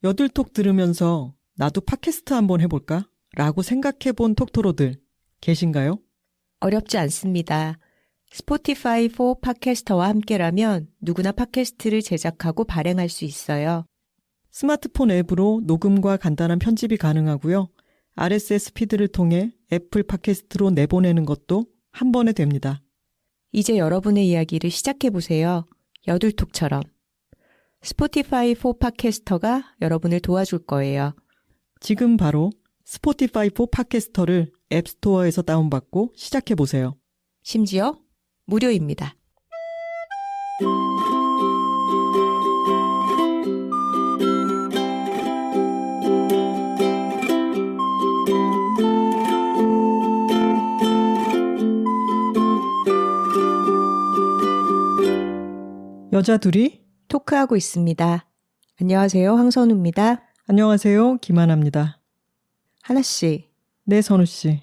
여들톡 들으면서 나도 팟캐스트 한번 해볼까? 라고 생각해본 톡토로들 계신가요? 어렵지 않습니다. 스포티파이 4 팟캐스터와 함께라면 누구나 팟캐스트를 제작하고 발행할 수 있어요. 스마트폰 앱으로 녹음과 간단한 편집이 가능하고요. RSS 피드를 통해 애플 팟캐스트로 내보내는 것도 한 번에 됩니다. 이제 여러분의 이야기를 시작해보세요. 여들톡처럼. 스포티파이 4 팟캐스터가 여러분을 도와줄 거예요. 지금 바로 스포티파이 4 팟캐스터를 앱스토어에서 다운받고 시작해보세요. 심지어 무료입니다. 여자 둘이 토크하고 있습니다. 안녕하세요. 황선우입니다. 안녕하세요. 김하나입니다. 하나씨, 네, 선우씨.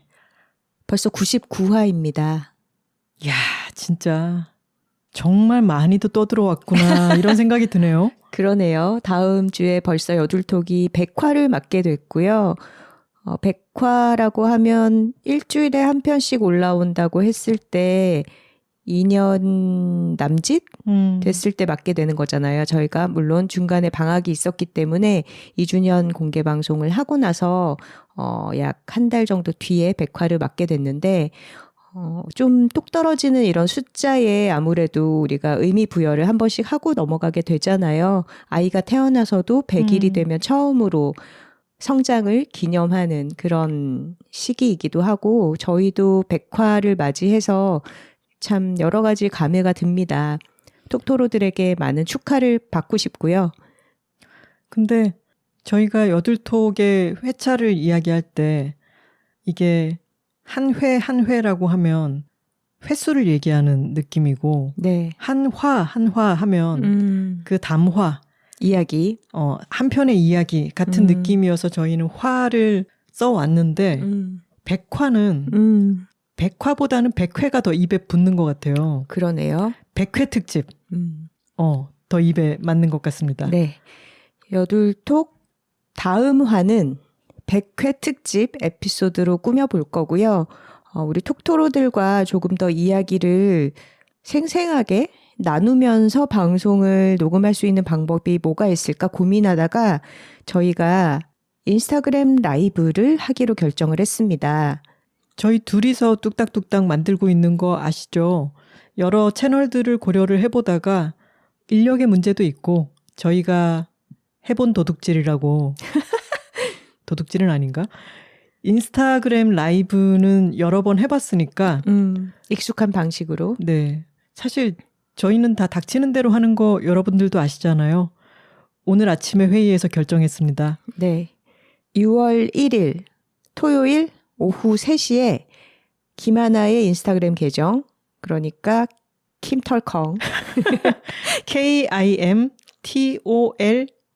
벌써 99화입니다. 이야, 진짜 정말 많이도 떠들어왔구나 이런 생각이 드네요. 그러네요. 다음 주에 벌써 여둘톡이 100화를 맞게 됐고요. 100화라고 하면 일주일에 한 편씩 올라온다고 했을 때 2년 남짓 됐을 때 맞게 되는 거잖아요. 저희가 물론 중간에 방학이 있었기 때문에 2주년 공개 방송을 하고 나서 약 한 달 정도 뒤에 100화를 맞게 됐는데 좀 뚝 떨어지는 이런 숫자에 아무래도 우리가 의미 부여를 한 번씩 하고 넘어가게 되잖아요. 아이가 태어나서도 100일이 되면 처음으로 성장을 기념하는 그런 시기이기도 하고 저희도 100화를 맞이해서 참 여러 가지 감회가 듭니다. 톡토로들에게 많은 축하를 받고 싶고요. 근데 저희가 여들톡의 회차를 이야기할 때 이게 한 회 한 회라고 하면 횟수를 얘기하는 느낌이고 네. 한 화 하면 그 담화 이야기 한 편의 이야기 같은 느낌이어서 저희는 화를 써왔는데 100화는 100화보다는 100회가 더 입에 붙는 것 같아요. 그러네요. 100회 특집. 더 입에 맞는 것 같습니다. 네. 여둘톡 다음 화는 100회 특집 에피소드로 꾸며볼 거고요. 우리 톡토로들과 조금 더 이야기를 생생하게 나누면서 방송을 녹음할 수 있는 방법이 뭐가 있을까 고민하다가 저희가 인스타그램 라이브를 하기로 결정을 했습니다. 저희 둘이서 뚝딱뚝딱 만들고 있는 거 아시죠? 여러 채널들을 고려를 해보다가 인력의 문제도 있고 저희가 해본 도둑질이라고 도둑질은 아닌가? 인스타그램 라이브는 여러 번 해봤으니까 익숙한 방식으로 네, 사실 저희는 다 닥치는 대로 하는 거 여러분들도 아시잖아요. 오늘 아침에 회의에서 결정했습니다. 네, 6월 1일 토요일 오후 3시에 김하나의 인스타그램 계정 그러니까 김털컹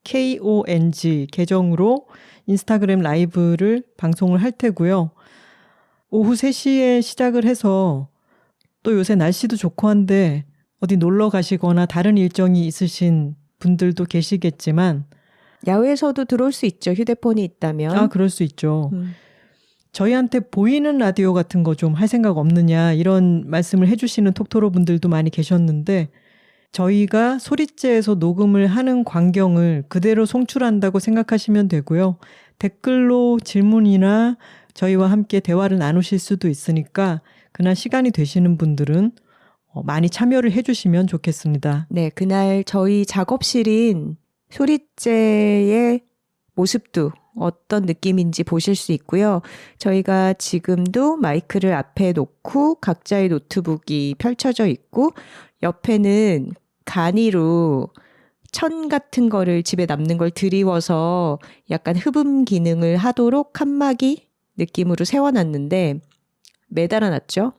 KIMTOLKONG 계정으로 인스타그램 라이브를 방송을 할 테고요. 오후 3시에 시작을 해서 또 요새 날씨도 좋고 한데 어디 놀러 가시거나 다른 일정이 있으신 분들도 계시겠지만 야외에서도 들어올 수 있죠. 휴대폰이 있다면. 그럴 수 있죠. 저희한테 보이는 라디오 같은 거 좀 할 생각 없느냐 이런 말씀을 해주시는 톡토로 분들도 많이 계셨는데 저희가 소리째에서 녹음을 하는 광경을 그대로 송출한다고 생각하시면 되고요. 댓글로 질문이나 저희와 함께 대화를 나누실 수도 있으니까 그날 시간이 되시는 분들은 많이 참여를 해주시면 좋겠습니다. 네, 그날 저희 작업실인 소리째의 모습도 어떤 느낌인지 보실 수 있고요. 저희가 지금도 마이크를 앞에 놓고 각자의 노트북이 펼쳐져 있고 옆에는 간이로 천 같은 거를 집에 남는 걸 드리워서 약간 흡음 기능을 하도록 칸막이 느낌으로 세워놨는데 매달아놨죠.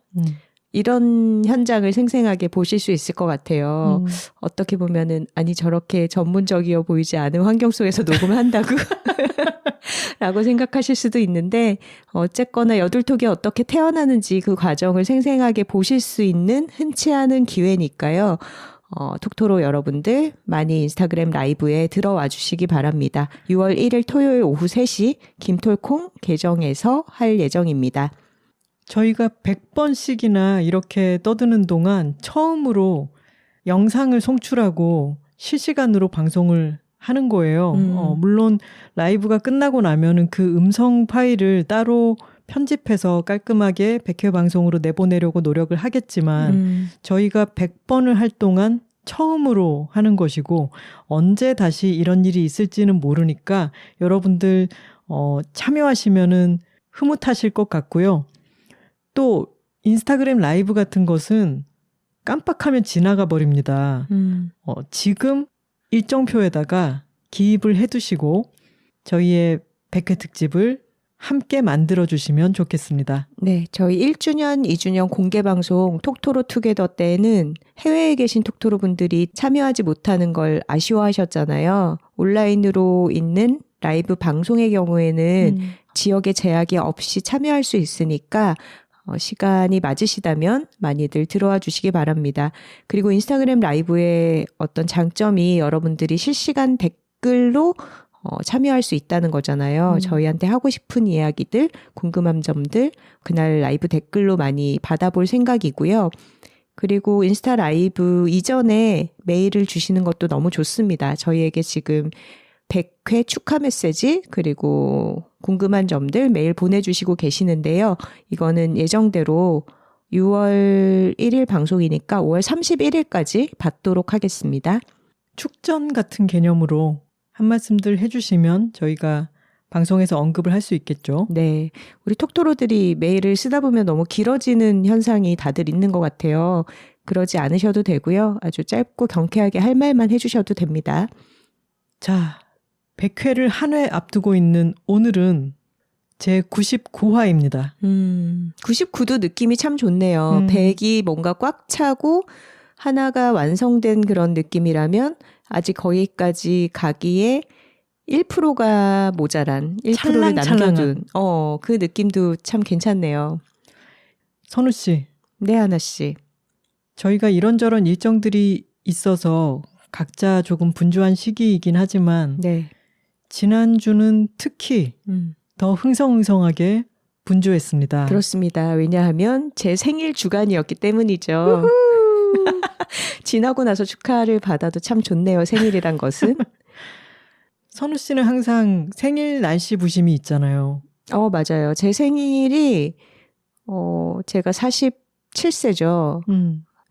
이런 현장을 생생하게 보실 수 있을 것 같아요. 어떻게 보면은 아니 저렇게 전문적이어 보이지 않은 환경 속에서 녹음을 한다고 라고 생각하실 수도 있는데 어쨌거나 여둘톡이 어떻게 태어나는지 그 과정을 생생하게 보실 수 있는 흔치 않은 기회니까요. 톡토로 여러분들 많이 인스타그램 라이브에 들어와 주시기 바랍니다. 6월 1일 토요일 오후 3시 김톨콩 계정에서 할 예정입니다. 저희가 100번씩이나 이렇게 떠드는 동안 처음으로 영상을 송출하고 실시간으로 방송을 하는 거예요. 물론 라이브가 끝나고 나면은 그 음성 파일을 따로 편집해서 깔끔하게 100회 방송으로 내보내려고 노력을 하겠지만 저희가 100번을 할 동안 처음으로 하는 것이고 언제 다시 이런 일이 있을지는 모르니까 여러분들 참여하시면은 흐뭇하실 것 같고요. 또 인스타그램 라이브 같은 것은 깜빡하면 지나가 버립니다. 지금 일정표에다가 기입을 해두시고 저희의 100회 특집을 함께 만들어주시면 좋겠습니다. 네, 저희 1주년, 2주년 공개방송 톡토로 투게더 때는 해외에 계신 톡토로 분들이 참여하지 못하는 걸 아쉬워하셨잖아요. 온라인으로 있는 라이브 방송의 경우에는 지역의 제약이 없이 참여할 수 있으니까 시간이 맞으시다면 많이들 들어와 주시기 바랍니다. 그리고 인스타그램 라이브의 어떤 장점이 여러분들이 실시간 댓글로 참여할 수 있다는 거잖아요. 저희한테 하고 싶은 이야기들, 궁금한 점들 그날 라이브 댓글로 많이 받아볼 생각이고요. 그리고 인스타 라이브 이전에 메일을 주시는 것도 너무 좋습니다. 저희에게 지금 100회 축하 메시지 그리고 궁금한 점들 메일 보내주시고 계시는데요. 이거는 예정대로 6월 1일 방송이니까 5월 31일까지 받도록 하겠습니다. 축전 같은 개념으로 한 말씀들 해주시면 저희가 방송에서 언급을 할 수 있겠죠. 네. 우리 톡토로들이 메일을 쓰다 보면 너무 길어지는 현상이 다들 있는 것 같아요. 그러지 않으셔도 되고요. 아주 짧고 경쾌하게 할 말만 해주셔도 됩니다. 자, 100회를 한 회 앞두고 있는 오늘은 제 99화입니다. 99도 느낌이 참 좋네요. 100이 뭔가 꽉 차고 하나가 완성된 그런 느낌이라면 아직 거기까지 가기에 1%가 모자란 1%를 남겨둔 그 느낌도 참 괜찮네요. 선우 씨. 네, 하나 씨. 저희가 이런저런 일정들이 있어서 각자 조금 분주한 시기이긴 하지만 네. 지난주는 특히 더 흥성흥성하게 분주했습니다. 그렇습니다. 왜냐하면 제 생일 주간이었기 때문이죠. 지나고 나서 축하를 받아도 참 좋네요. 생일이란 것은. 선우 씨는 항상 생일 날씨 부심이 있잖아요. 맞아요. 제 생일이 제가 47세죠.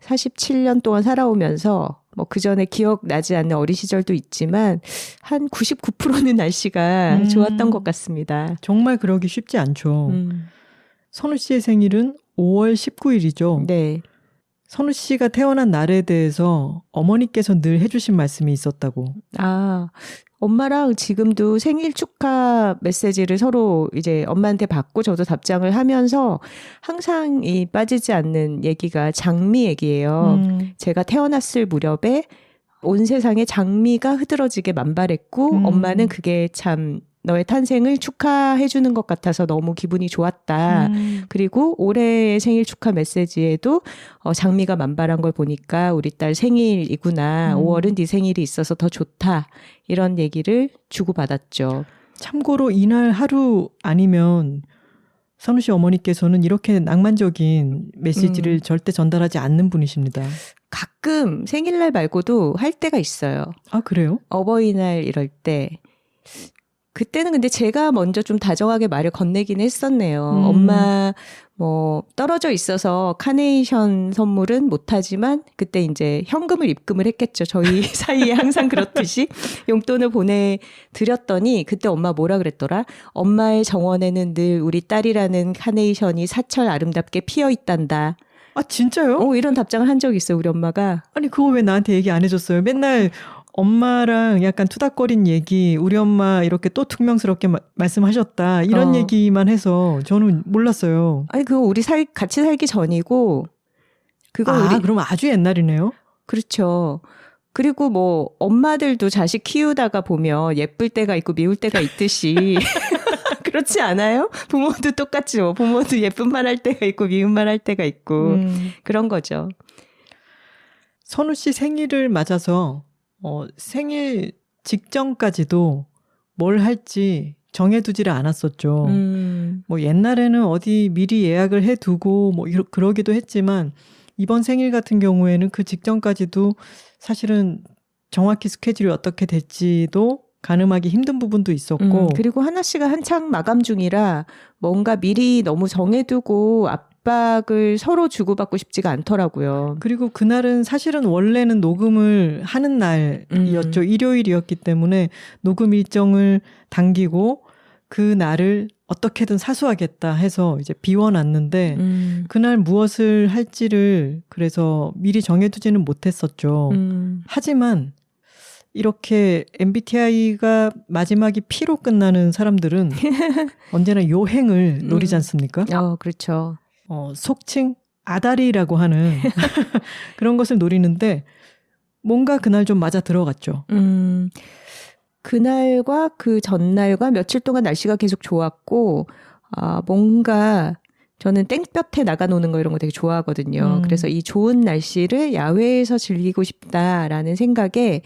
47년 동안 살아오면서 뭐 그전에 기억나지 않는 어린 시절도 있지만 한 99%는 날씨가 좋았던 것 같습니다. 정말 그러기 쉽지 않죠. 선우 씨의 생일은 5월 19일이죠. 네. 선우 씨가 태어난 날에 대해서 어머니께서 늘 해주신 말씀이 있었다고. 엄마랑 지금도 생일 축하 메시지를 서로 이제 엄마한테 받고 저도 답장을 하면서 항상 이 빠지지 않는 얘기가 장미 얘기예요. 제가 태어났을 무렵에 온 세상에 장미가 흐드러지게 만발했고 엄마는 그게 참 너의 탄생을 축하해 주는 것 같아서 너무 기분이 좋았다. 그리고 올해의 생일 축하 메시지에도 장미가 만발한 걸 보니까 우리 딸 생일이구나. 5월은 네 생일이 있어서 더 좋다. 이런 얘기를 주고받았죠. 참고로 이날 하루 아니면 선우 씨 어머니께서는 이렇게 낭만적인 메시지를 절대 전달하지 않는 분이십니다. 가끔 생일날 말고도 할 때가 있어요. 아, 그래요? 어버이날 이럴 때. 그때는 근데 제가 먼저 좀 다정하게 말을 건네긴 했었네요. 엄마 뭐 떨어져 있어서 카네이션 선물은 못하지만 그때 이제 현금을 입금을 했겠죠. 저희 사이에 항상 그렇듯이 용돈을 보내드렸더니 그때 엄마 뭐라 그랬더라? 엄마의 정원에는 늘 우리 딸이라는 카네이션이 사철 아름답게 피어 있단다. 아, 진짜요? 이런 답장을 한 적이 있어요. 우리 엄마가. 아니 그거 왜 나한테 얘기 안 해줬어요? 맨날 엄마랑 약간 투닥거린 얘기, 우리 엄마 이렇게 또 퉁명스럽게 말씀하셨다. 이런 얘기만 해서 저는 몰랐어요. 아니, 그거 우리 같이 살기 전이고, 그럼 아주 옛날이네요? 그렇죠. 그리고 뭐, 엄마들도 자식 키우다가 보면 예쁠 때가 있고 미울 때가 있듯이. 그렇지 않아요? 부모도 똑같죠. 부모도 예쁜 말 할 때가 있고 미운 말 할 때가 있고. 그런 거죠. 선우 씨 생일을 맞아서 생일 직전까지도 뭘 할지 정해두지를 않았었죠. 뭐 옛날에는 어디 미리 예약을 해두고 뭐 그러기도 했지만 이번 생일 같은 경우에는 그 직전까지도 사실은 정확히 스케줄이 어떻게 될지도 가늠하기 힘든 부분도 있었고 그리고 하나 씨가 한창 마감 중이라 뭔가 미리 너무 정해두고 압박을 서로 주고받고 싶지가 않더라고요. 그리고 그날은 사실은 원래는 녹음을 하는 날이었죠. 일요일이었기 때문에 녹음 일정을 당기고 그 날을 어떻게든 사수하겠다 해서 이제 비워놨는데 그날 무엇을 할지를 그래서 미리 정해두지는 못했었죠. 하지만 이렇게 MBTI가 마지막이 P로 끝나는 사람들은 언제나 요행을 노리지 않습니까? 그렇죠. 속칭 아다리라고 하는 그런 것을 노리는데 뭔가 그날 좀 맞아 들어갔죠. 그날과 그 전날과 며칠 동안 날씨가 계속 좋았고 뭔가 저는 땡볕에 나가 노는 거 이런 거 되게 좋아하거든요. 그래서 이 좋은 날씨를 야외에서 즐기고 싶다라는 생각에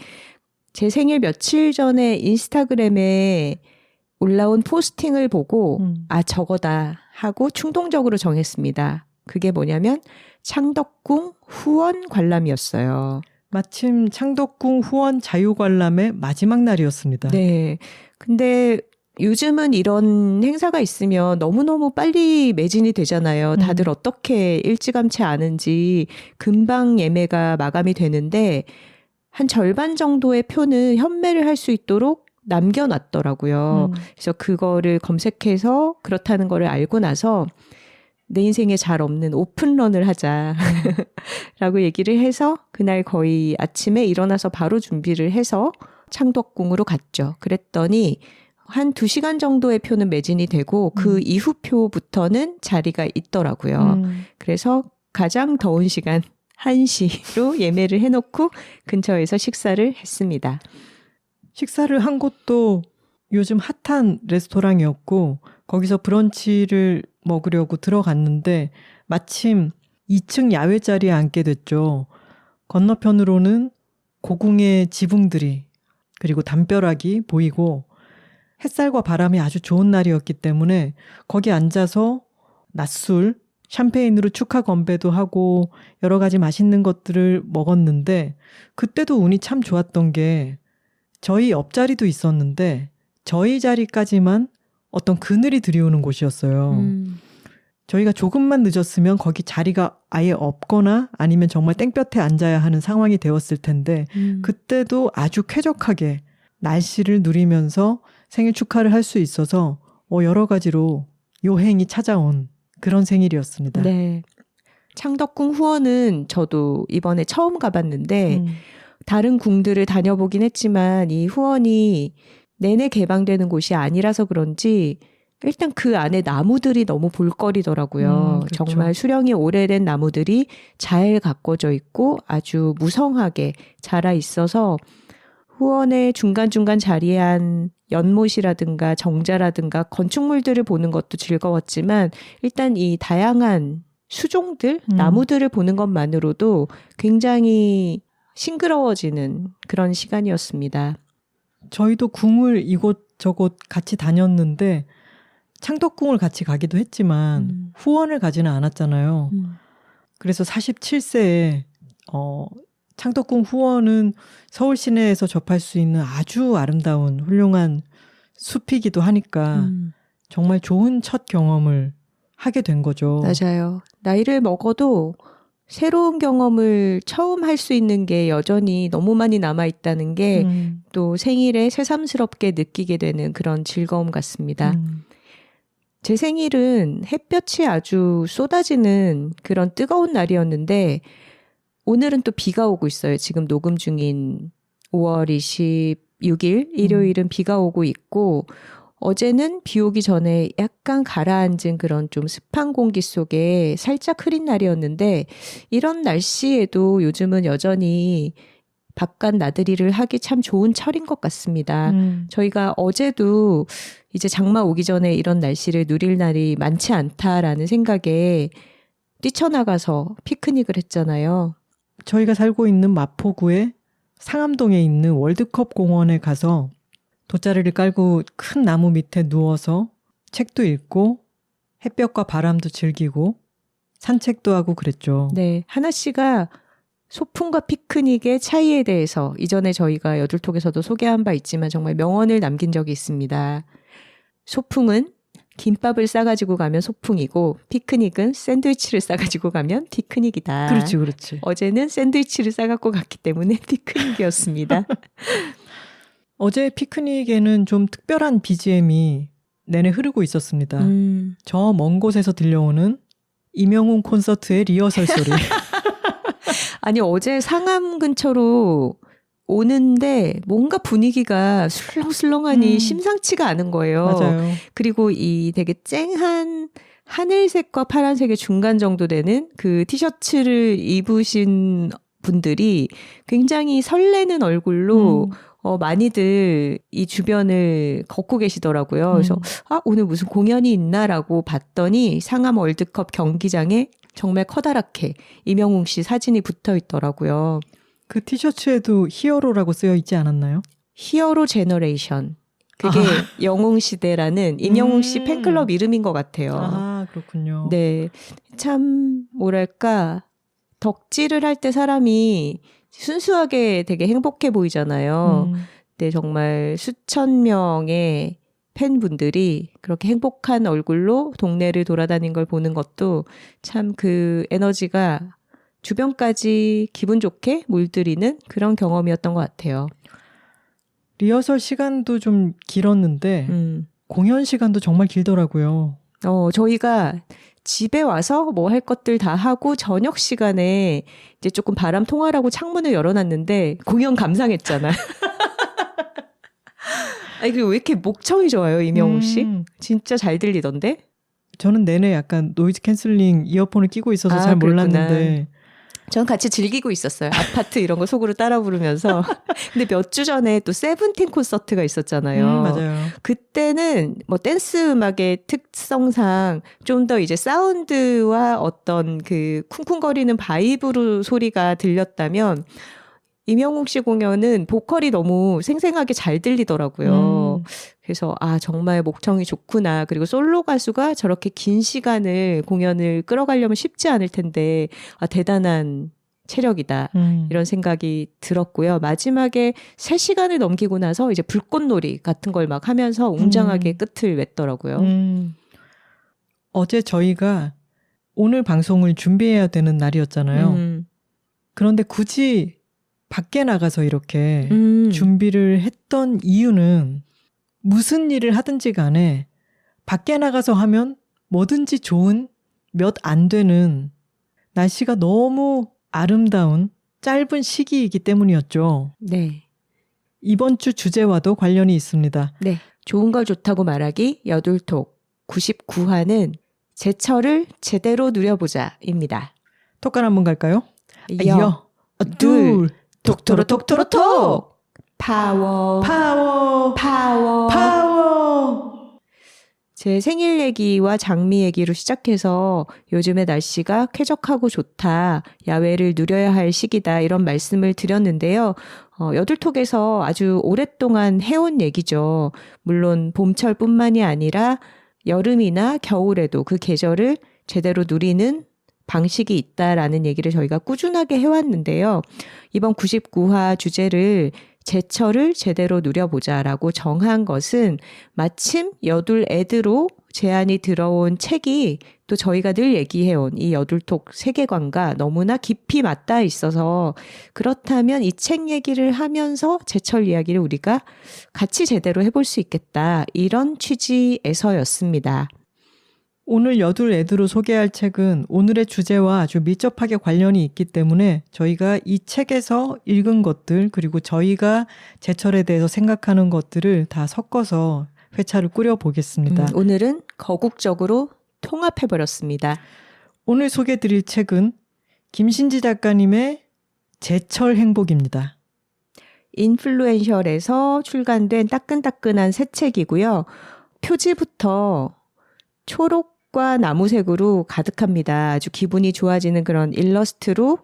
제 생일 며칠 전에 인스타그램에 올라온 포스팅을 보고 저거다 하고 충동적으로 정했습니다. 그게 뭐냐면 창덕궁 후원 관람이었어요. 마침 창덕궁 후원 자유관람의 마지막 날이었습니다. 네. 근데 요즘은 이런 행사가 있으면 너무너무 빨리 매진이 되잖아요. 다들 어떻게 일찌감치 아는지 금방 예매가 마감이 되는데 한 절반 정도의 표는 현매를 할 수 있도록 남겨놨더라고요. 그래서 그거를 검색해서 그렇다는 거를 알고 나서 내 인생에 잘 없는 오픈런을 하자라고 얘기를 해서 그날 거의 아침에 일어나서 바로 준비를 해서 창덕궁으로 갔죠. 그랬더니 한 2시간 정도의 표는 매진이 되고 그 이후 표부터는 자리가 있더라고요. 그래서 가장 더운 시간 1시로 예매를 해놓고 근처에서 식사를 했습니다. 식사를 한 곳도 요즘 핫한 레스토랑이었고 거기서 브런치를 먹으려고 들어갔는데 마침 2층 야외 자리에 앉게 됐죠. 건너편으로는 고궁의 지붕들이 그리고 담벼락이 보이고 햇살과 바람이 아주 좋은 날이었기 때문에 거기 앉아서 낮술, 샴페인으로 축하 건배도 하고 여러 가지 맛있는 것들을 먹었는데 그때도 운이 참 좋았던 게 저희 옆자리도 있었는데 저희 자리까지만 어떤 그늘이 들이오는 곳이었어요. 저희가 조금만 늦었으면 거기 자리가 아예 없거나 아니면 정말 땡볕에 앉아야 하는 상황이 되었을 텐데 그때도 아주 쾌적하게 날씨를 누리면서 생일 축하를 할 수 있어서 여러 가지로 요행이 찾아온 그런 생일이었습니다. 네. 창덕궁 후원은 저도 이번에 처음 가봤는데 다른 궁들을 다녀보긴 했지만 이 후원이 내내 개방되는 곳이 아니라서 그런지 일단 그 안에 나무들이 너무 볼거리더라고요. 그렇죠. 정말 수령이 오래된 나무들이 잘 가꿔져 있고 아주 무성하게 자라 있어서 후원의 중간중간 자리한 연못이라든가 정자라든가 건축물들을 보는 것도 즐거웠지만 일단 이 다양한 수종들, 나무들을 보는 것만으로도 굉장히 싱그러워지는 그런 시간이었습니다. 저희도 궁을 이곳저곳 같이 다녔는데 창덕궁을 같이 가기도 했지만 후원을 가지는 않았잖아요. 그래서 47세에 창덕궁 후원은 서울 시내에서 접할 수 있는 아주 아름다운 훌륭한 숲이기도 하니까 정말 좋은 첫 경험을 하게 된 거죠. 맞아요. 나이를 먹어도 새로운 경험을 처음 할 수 있는 게 여전히 너무 많이 남아있다는 게 또 생일에 새삼스럽게 느끼게 되는 그런 즐거움 같습니다. 제 생일은 햇볕이 아주 쏟아지는 그런 뜨거운 날이었는데 오늘은 또 비가 오고 있어요. 지금 녹음 중인 5월 26일 일요일은 비가 오고 있고 어제는 비 오기 전에 약간 가라앉은 그런 좀 습한 공기 속에 살짝 흐린 날이었는데 이런 날씨에도 요즘은 여전히 바깥 나들이를 하기 참 좋은 철인 것 같습니다. 저희가 어제도 이제 장마 오기 전에 이런 날씨를 누릴 날이 많지 않다라는 생각에 뛰쳐나가서 피크닉을 했잖아요. 저희가 살고 있는 마포구의 상암동에 있는 월드컵 공원에 가서 돗자리를 깔고 큰 나무 밑에 누워서 책도 읽고 햇볕과 바람도 즐기고 산책도 하고 그랬죠. 네, 하나 씨가 소풍과 피크닉의 차이에 대해서 이전에 저희가 여둘톡에서도 소개한 바 있지만 정말 명언을 남긴 적이 있습니다. 소풍은 김밥을 싸가지고 가면 소풍이고 피크닉은 샌드위치를 싸가지고 가면 피크닉이다. 그렇지, 그렇지. 어제는 샌드위치를 싸갖고 갔기 때문에 피크닉이었습니다. 어제 피크닉에는 좀 특별한 BGM이 내내 흐르고 있었습니다. 저 먼 곳에서 들려오는 임영웅 콘서트의 리허설 소리. 아니 어제 상암 근처로 오는데 뭔가 분위기가 술렁술렁하니 심상치가 않은 거예요. 맞아요. 그리고 이 되게 쨍한 하늘색과 파란색의 중간 정도 되는 그 티셔츠를 입으신 분들이 굉장히 설레는 얼굴로 많이들 이 주변을 걷고 계시더라고요. 그래서 오늘 무슨 공연이 있나라고 봤더니 상암 월드컵 경기장에 정말 커다랗게 임영웅 씨 사진이 붙어 있더라고요. 그 티셔츠에도 히어로라고 쓰여 있지 않았나요? 히어로 제너레이션. 그게 영웅 시대라는 임영웅 씨 팬클럽 이름인 것 같아요. 아, 그렇군요. 네. 참, 뭐랄까. 덕질을 할 때 사람이 순수하게 되게 행복해 보이잖아요. 근데 정말 수천 명의 팬분들이 그렇게 행복한 얼굴로 동네를 돌아다닌 걸 보는 것도 참 그 에너지가 주변까지 기분 좋게 물들이는 그런 경험이었던 것 같아요. 리허설 시간도 좀 길었는데 공연 시간도 정말 길더라고요. 저희가 집에 와서 뭐 할 것들 다 하고 저녁 시간에 이제 조금 바람 통하라고 창문을 열어놨는데 공연 감상했잖아. 아니 그리고 왜 이렇게 목청이 좋아요, 임영웅 씨? 진짜 잘 들리던데? 저는 내내 약간 노이즈 캔슬링 이어폰을 끼고 있어서 잘 몰랐는데. 전 같이 즐기고 있었어요. 아파트 이런 거 속으로 따라 부르면서. 근데 몇 주 전에 또 세븐틴 콘서트가 있었잖아요. 맞아요. 그때는 뭐 댄스 음악의 특성상 좀 더 이제 사운드와 어떤 그 쿵쿵거리는 바이브로 소리가 들렸다면 임영웅 씨 공연은 보컬이 너무 생생하게 잘 들리더라고요. 그래서 정말 목청이 좋구나. 그리고 솔로 가수가 저렇게 긴 시간을 공연을 끌어가려면 쉽지 않을 텐데 대단한 체력이다. 이런 생각이 들었고요. 마지막에 3시간을 넘기고 나서 이제 불꽃놀이 같은 걸 막 하면서 웅장하게 끝을 맺더라고요. 어제 저희가 오늘 방송을 준비해야 되는 날이었잖아요. 그런데 굳이 밖에 나가서 이렇게 준비를 했던 이유는 무슨 일을 하든지 간에 밖에 나가서 하면 뭐든지 좋은 몇 안 되는 날씨가 너무 아름다운 짧은 시기이기 때문이었죠. 네. 이번 주 주제와도 관련이 있습니다. 네. 좋은 걸 좋다고 말하기 여둘톡 99화는 제철을 제대로 누려보자입니다. 톡간 한번 갈까요? 둘 톡토로톡토로톡 파워 파워 파워 파워. 제 생일 얘기와 장미 얘기로 시작해서 요즘의 날씨가 쾌적하고 좋다, 야외를 누려야 할 시기다 이런 말씀을 드렸는데요. 여둘톡에서 아주 오랫동안 해온 얘기죠. 물론 봄철뿐만이 아니라 여름이나 겨울에도 그 계절을 제대로 누리는 방식이 있다라는 얘기를 저희가 꾸준하게 해왔는데요. 이번 99화 주제를 제철을 제대로 누려보자라고 정한 것은 마침 여둘 애드로 제안이 들어온 책이 또 저희가 늘 얘기해온 이 여둘톡 세계관과 너무나 깊이 맞닿아 있어서, 그렇다면 이 책 얘기를 하면서 제철 이야기를 우리가 같이 제대로 해볼 수 있겠다, 이런 취지에서였습니다. 오늘 여둘 애드로 소개할 책은 오늘의 주제와 아주 밀접하게 관련이 있기 때문에 저희가 이 책에서 읽은 것들, 그리고 저희가 제철에 대해서 생각하는 것들을 다 섞어서 회차를 꾸려보겠습니다. 오늘은 거국적으로 통합해버렸습니다. 오늘 소개드릴 책은 김신지 작가님의 제철 행복입니다. 인플루엔셜에서 출간된 따끈따끈한 새 책이고요. 표지부터 초록과 나무색으로 가득합니다. 아주 기분이 좋아지는 그런 일러스트로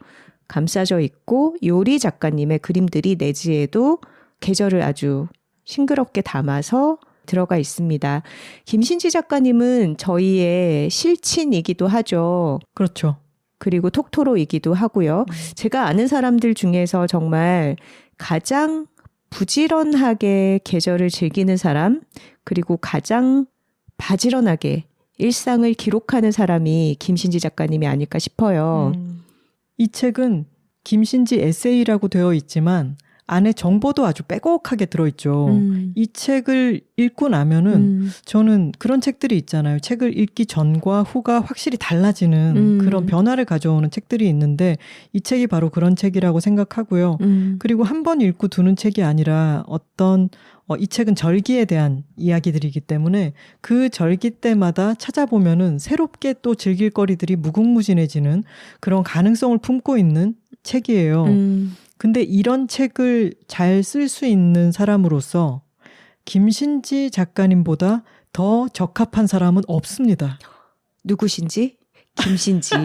감싸져 있고 요리 작가님의 그림들이 내지에도 계절을 아주 싱그럽게 담아서 들어가 있습니다. 김신지 작가님은 저희의 실친이기도 하죠. 그렇죠. 그리고 톡토로이기도 하고요. 제가 아는 사람들 중에서 정말 가장 부지런하게 계절을 즐기는 사람, 그리고 가장 바지런하게 일상을 기록하는 사람이 김신지 작가님이 아닐까 싶어요. 이 책은 김신지 에세이라고 되어 있지만 안에 정보도 아주 빼곡하게 들어있죠. 이 책을 읽고 나면은 저는 그런 책들이 있잖아요. 책을 읽기 전과 후가 확실히 달라지는 그런 변화를 가져오는 책들이 있는데 이 책이 바로 그런 책이라고 생각하고요. 그리고 한 번 읽고 두는 책이 아니라 이 책은 절기에 대한 이야기들이기 때문에 그 절기 때마다 찾아보면은 새롭게 또 즐길 거리들이 무궁무진해지는 그런 가능성을 품고 있는 책이에요. 근데 이런 책을 잘 쓸 수 있는 사람으로서 김신지 작가님보다 더 적합한 사람은 없습니다. 누구신지? 김신지.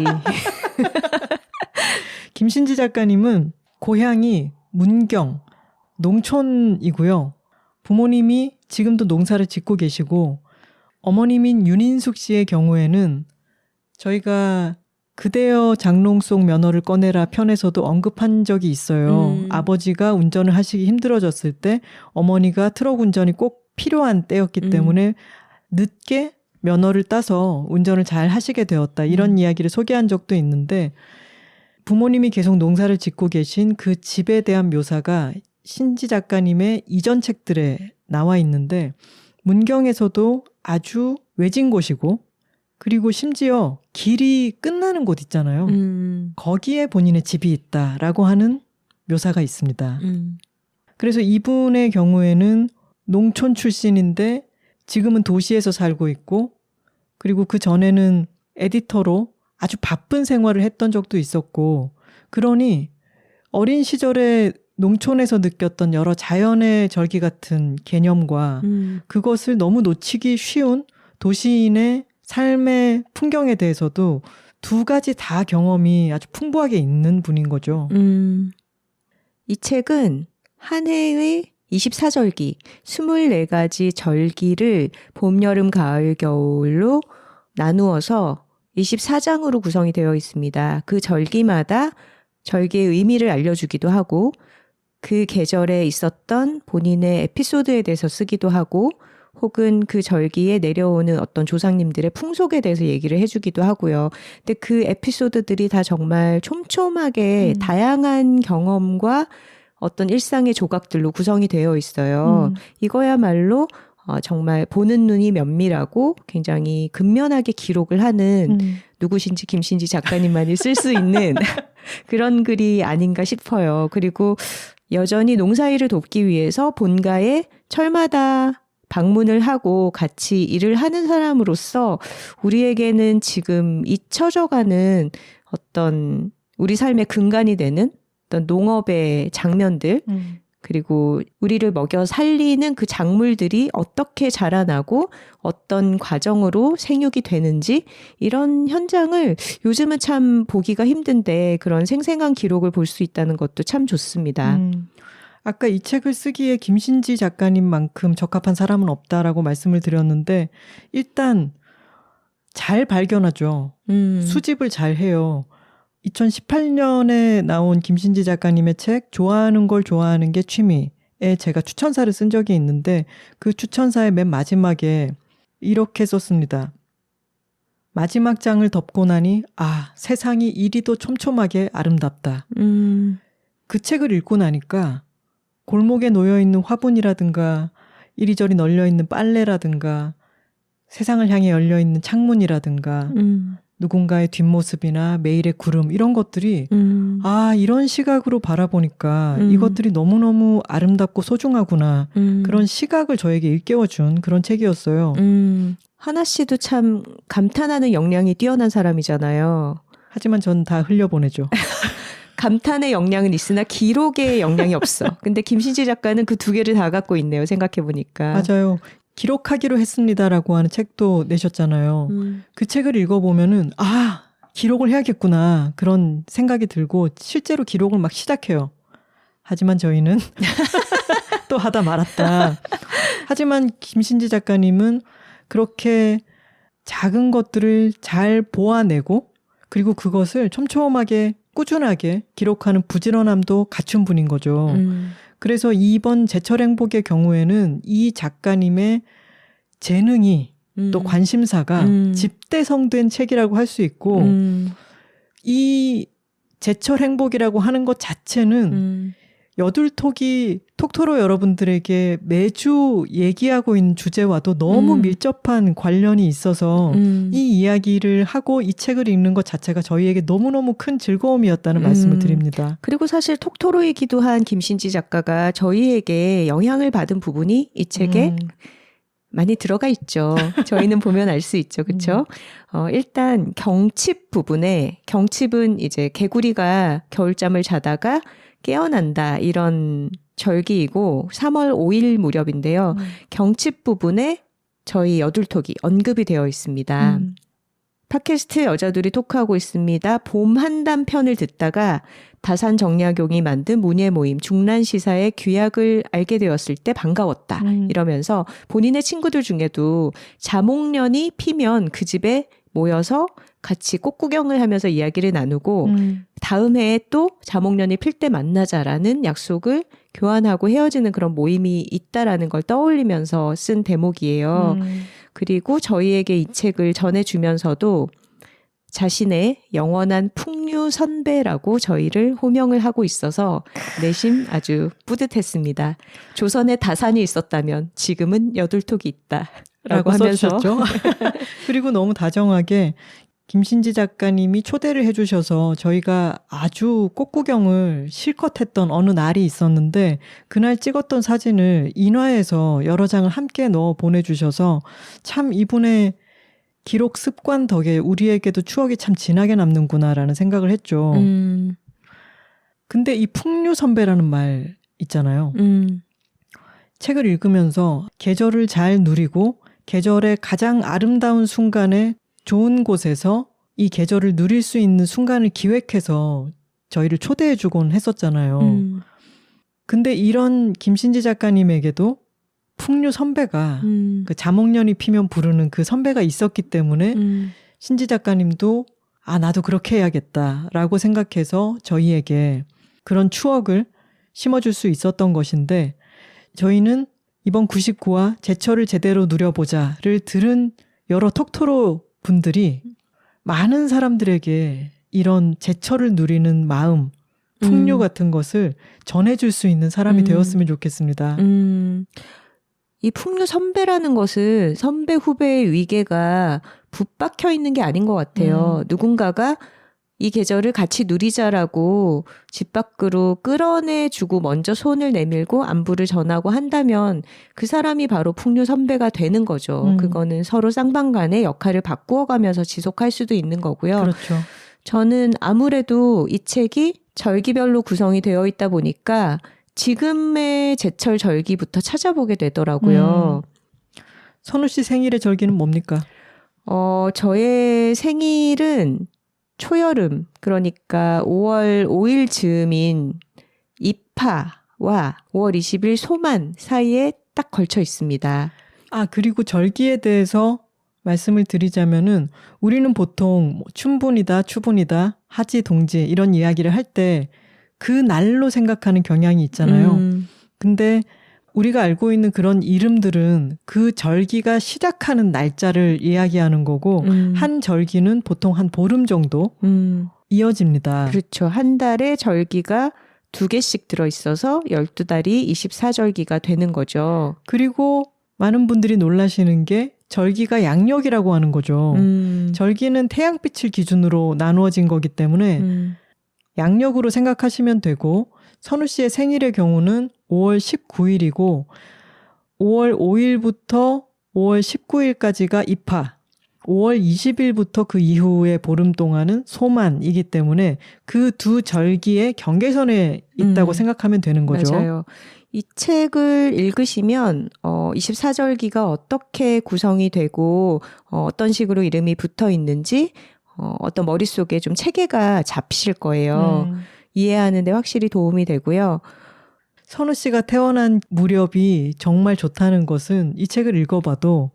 김신지 작가님은 고향이 문경, 농촌이고요. 부모님이 지금도 농사를 짓고 계시고 어머님인 윤인숙 씨의 경우에는 저희가 그대여 장롱 속 면허를 꺼내라 편에서도 언급한 적이 있어요. 아버지가 운전을 하시기 힘들어졌을 때 어머니가 트럭 운전이 꼭 필요한 때였기 때문에 늦게 면허를 따서 운전을 잘 하시게 되었다. 이런 이야기를 소개한 적도 있는데 부모님이 계속 농사를 짓고 계신 그 집에 대한 묘사가 신지 작가님의 이전 책들에 나와 있는데 문경에서도 아주 외진 곳이고 그리고 심지어 길이 끝나는 곳 있잖아요. 거기에 본인의 집이 있다라고 하는 묘사가 있습니다. 그래서 이분의 경우에는 농촌 출신인데 지금은 도시에서 살고 있고 그리고 그 전에는 에디터로 아주 바쁜 생활을 했던 적도 있었고 그러니 어린 시절에 농촌에서 느꼈던 여러 자연의 절기 같은 개념과 그것을 너무 놓치기 쉬운 도시인의 삶의 풍경에 대해서도 두 가지 다 경험이 아주 풍부하게 있는 분인 거죠. 이 책은 한 해의 24절기, 24가지 절기를 봄, 여름, 가을, 겨울로 나누어서 24장으로 구성이 되어 있습니다. 그 절기마다 절기의 의미를 알려주기도 하고 그 계절에 있었던 본인의 에피소드에 대해서 쓰기도 하고 혹은 그 절기에 내려오는 어떤 조상님들의 풍속에 대해서 얘기를 해주기도 하고요. 근데 그 에피소드들이 다 정말 촘촘하게 다양한 경험과 어떤 일상의 조각들로 구성이 되어 있어요. 이거야말로 정말 보는 눈이 면밀하고 굉장히 근면하게 기록을 하는 누구신지 김신지 작가님만이 쓸 수 있는 그런 글이 아닌가 싶어요. 그리고 여전히 농사일을 돕기 위해서 본가에 철마다 방문을 하고 같이 일을 하는 사람으로서 우리에게는 지금 잊혀져가는 어떤 우리 삶의 근간이 되는 어떤 농업의 장면들 그리고 우리를 먹여 살리는 그 작물들이 어떻게 자라나고 어떤 과정으로 생육이 되는지 이런 현장을 요즘은 참 보기가 힘든데 그런 생생한 기록을 볼 수 있다는 것도 참 좋습니다. 아까 이 책을 쓰기에 김신지 작가님만큼 적합한 사람은 없다라고 말씀을 드렸는데 일단 잘 발견하죠. 수집을 잘 해요. 2018년에 나온 김신지 작가님의 책 좋아하는 걸 좋아하는 게 취미에 제가 추천사를 쓴 적이 있는데 그 추천사의 맨 마지막에 이렇게 썼습니다. 마지막 장을 덮고 나니 세상이 이리도 촘촘하게 아름답다. 그 책을 읽고 나니까 골목에 놓여있는 화분이라든가 이리저리 널려있는 빨래라든가 세상을 향해 열려있는 창문이라든가 누군가의 뒷모습이나 매일의 구름 이런 것들이 이런 시각으로 바라보니까 이것들이 너무너무 아름답고 소중하구나. 그런 시각을 저에게 일깨워준 그런 책이었어요. 하나 씨도 참 감탄하는 역량이 뛰어난 사람이잖아요. 하지만 전 다 흘려보내죠. 감탄의 역량은 있으나 기록의 역량이 없어. 근데 김신지 작가는 그 두 개를 다 갖고 있네요. 생각해보니까. 맞아요. 기록하기로 했습니다라고 하는 책도 내셨잖아요. 그 책을 읽어보면은 기록을 해야겠구나 그런 생각이 들고 실제로 기록을 막 시작해요. 하지만 저희는 또 하다 말았다. 하지만 김신지 작가님은 그렇게 작은 것들을 잘 보아내고 그리고 그것을 촘촘하게 꾸준하게 기록하는 부지런함도 갖춘 분인 거죠. 그래서 이번 제철 행복의 경우에는 이 작가님의 재능이 또 관심사가 집대성된 책이라고 할 수 있고 이 제철 행복이라고 하는 것 자체는 여둘톡이 톡토로 여러분들에게 매주 얘기하고 있는 주제와도 너무 밀접한 관련이 있어서 이 이야기를 하고 이 책을 읽는 것 자체가 저희에게 너무너무 큰 즐거움이었다는 말씀을 드립니다. 그리고 사실 톡토로이기도 한 김신지 작가가 저희에게 영향을 받은 부분이 이 책에 많이 들어가 있죠. 저희는 보면 알 수 있죠. 그렇죠? 일단 경칩 부분에 경칩은 이제 개구리가 겨울잠을 자다가 깨어난다 이런 절기이고 3월 5일 무렵인데요. 경칩 부분에 저희 여둘톡이 언급이 되어 있습니다. 팟캐스트 여자들이 토크하고 있습니다. 봄 한담 편을 듣다가 다산 정약용이 만든 문예 모임 중란시사의 귀약을 알게 되었을 때 반가웠다. 이러면서 본인의 친구들 중에도 자목련이 피면 그 집에 모여서 같이 꽃구경을 하면서 이야기를 나누고 다음 해에 또 자목련이 필 때 만나자라는 약속을 교환하고 헤어지는 그런 모임이 있다라는 걸 떠올리면서 쓴 대목이에요. 그리고 저희에게 이 책을 전해주면서도 자신의 영원한 풍류 선배라고 저희를 호명을 하고 있어서 내심 아주 뿌듯했습니다. 조선에 다산이 있었다면 지금은 여둘톡이 있다. 라고 하면서 써주셨죠. 그리고 너무 다정하게 김신지 작가님이 초대를 해주셔서 저희가 아주 꽃구경을 실컷 했던 어느 날이 있었는데 그날 찍었던 사진을 인화해서 여러 장을 함께 넣어 보내주셔서 참 이분의 기록 습관 덕에 우리에게도 추억이 참 진하게 남는구나라는 생각을 했죠. 근데 이 풍류 선배라는 말 있잖아요. 책을 읽으면서 계절을 잘 누리고 계절의 가장 아름다운 순간에 좋은 곳에서 이 계절을 누릴 수 있는 순간을 기획해서 저희를 초대해 주곤 했었잖아요. 근데 이런 김신지 작가님에게도 풍류 선배가 그 자목련이 피면 부르는 그 선배가 있었기 때문에 신지 작가님도 아 나도 그렇게 해야겠다라고 생각해서 저희에게 그런 추억을 심어줄 수 있었던 것인데 저희는 이번 99화 제철을 제대로 누려보자를 들은 여러 톡토로 분들이 많은 사람들에게 이런 제철을 누리는 마음, 풍류 같은 것을 전해줄 수 있는 사람이 되었으면 좋겠습니다. 이 풍류 선배라는 것은 선배 후배의 위계가 붙박혀 있는 게 아닌 것 같아요. 누군가가 이 계절을 같이 누리자라고 집 밖으로 끌어내주고 먼저 손을 내밀고 안부를 전하고 한다면 그 사람이 바로 풍류 선배가 되는 거죠. 그거는 서로 쌍방간의 역할을 바꾸어가면서 지속할 수도 있는 거고요. 그렇죠. 저는 아무래도 이 책이 절기별로 구성이 되어 있다 보니까 지금의 제철 절기부터 찾아보게 되더라고요. 선우 씨 생일의 절기는 뭡니까? 저의 생일은 초여름, 그러니까 5월 5일 즈음인 입하와 5월 20일 소만 사이에 딱 걸쳐 있습니다. 아, 그리고 절기에 대해서 말씀을 드리자면은 우리는 보통 뭐 춘분이다, 추분이다, 하지, 동지 이런 이야기를 할 때 그 날로 생각하는 경향이 있잖아요. 근데 우리가 알고 있는 그런 이름들은 그 절기가 시작하는 날짜를 이야기하는 거고 한 절기는 보통 한 보름 정도 이어집니다. 그렇죠. 한 달에 절기가 2개씩 들어있어서 12달이 24절기가 되는 거죠. 그리고 많은 분들이 놀라시는 게 절기가 양력이라고 하는 거죠. 절기는 태양빛을 기준으로 나누어진 거기 때문에 양력으로 생각하시면 되고 선우 씨의 생일의 경우는 5월 19일이고 5월 5일부터 5월 19일까지가 입하, 5월 20일부터 그 이후의 보름 동안은 소만이기 때문에 그 두 절기의 경계선에 있다고 생각하면 되는 거죠. 맞아요. 이 책을 읽으시면 24절기가 어떻게 구성이 되고 어떤 식으로 이름이 붙어 있는지 어떤 머릿속에 좀 체계가 잡히실 거예요. 이해하는데 확실히 도움이 되고요. 선우 씨가 태어난 무렵이 정말 좋다는 것은 이 책을 읽어봐도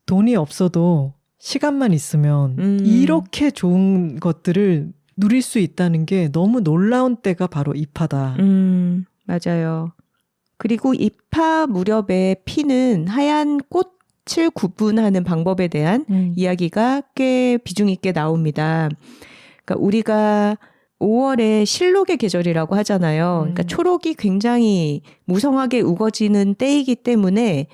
돈이 없어도 시간만 있으면 이렇게 좋은 것들을 누릴 수 있다는 게 너무 놀라운 때가 바로 입하다. 맞아요. 그리고 입하 무렵에 피는 하얀 꽃을 구분하는 방법에 대한 이야기가 꽤 비중 있게 나옵니다. 그러니까 우리가 5월에 실록의 계절이라고 하잖아요. 그러니까 초록이 굉장히 무성하게 우거지는 때이기 때문에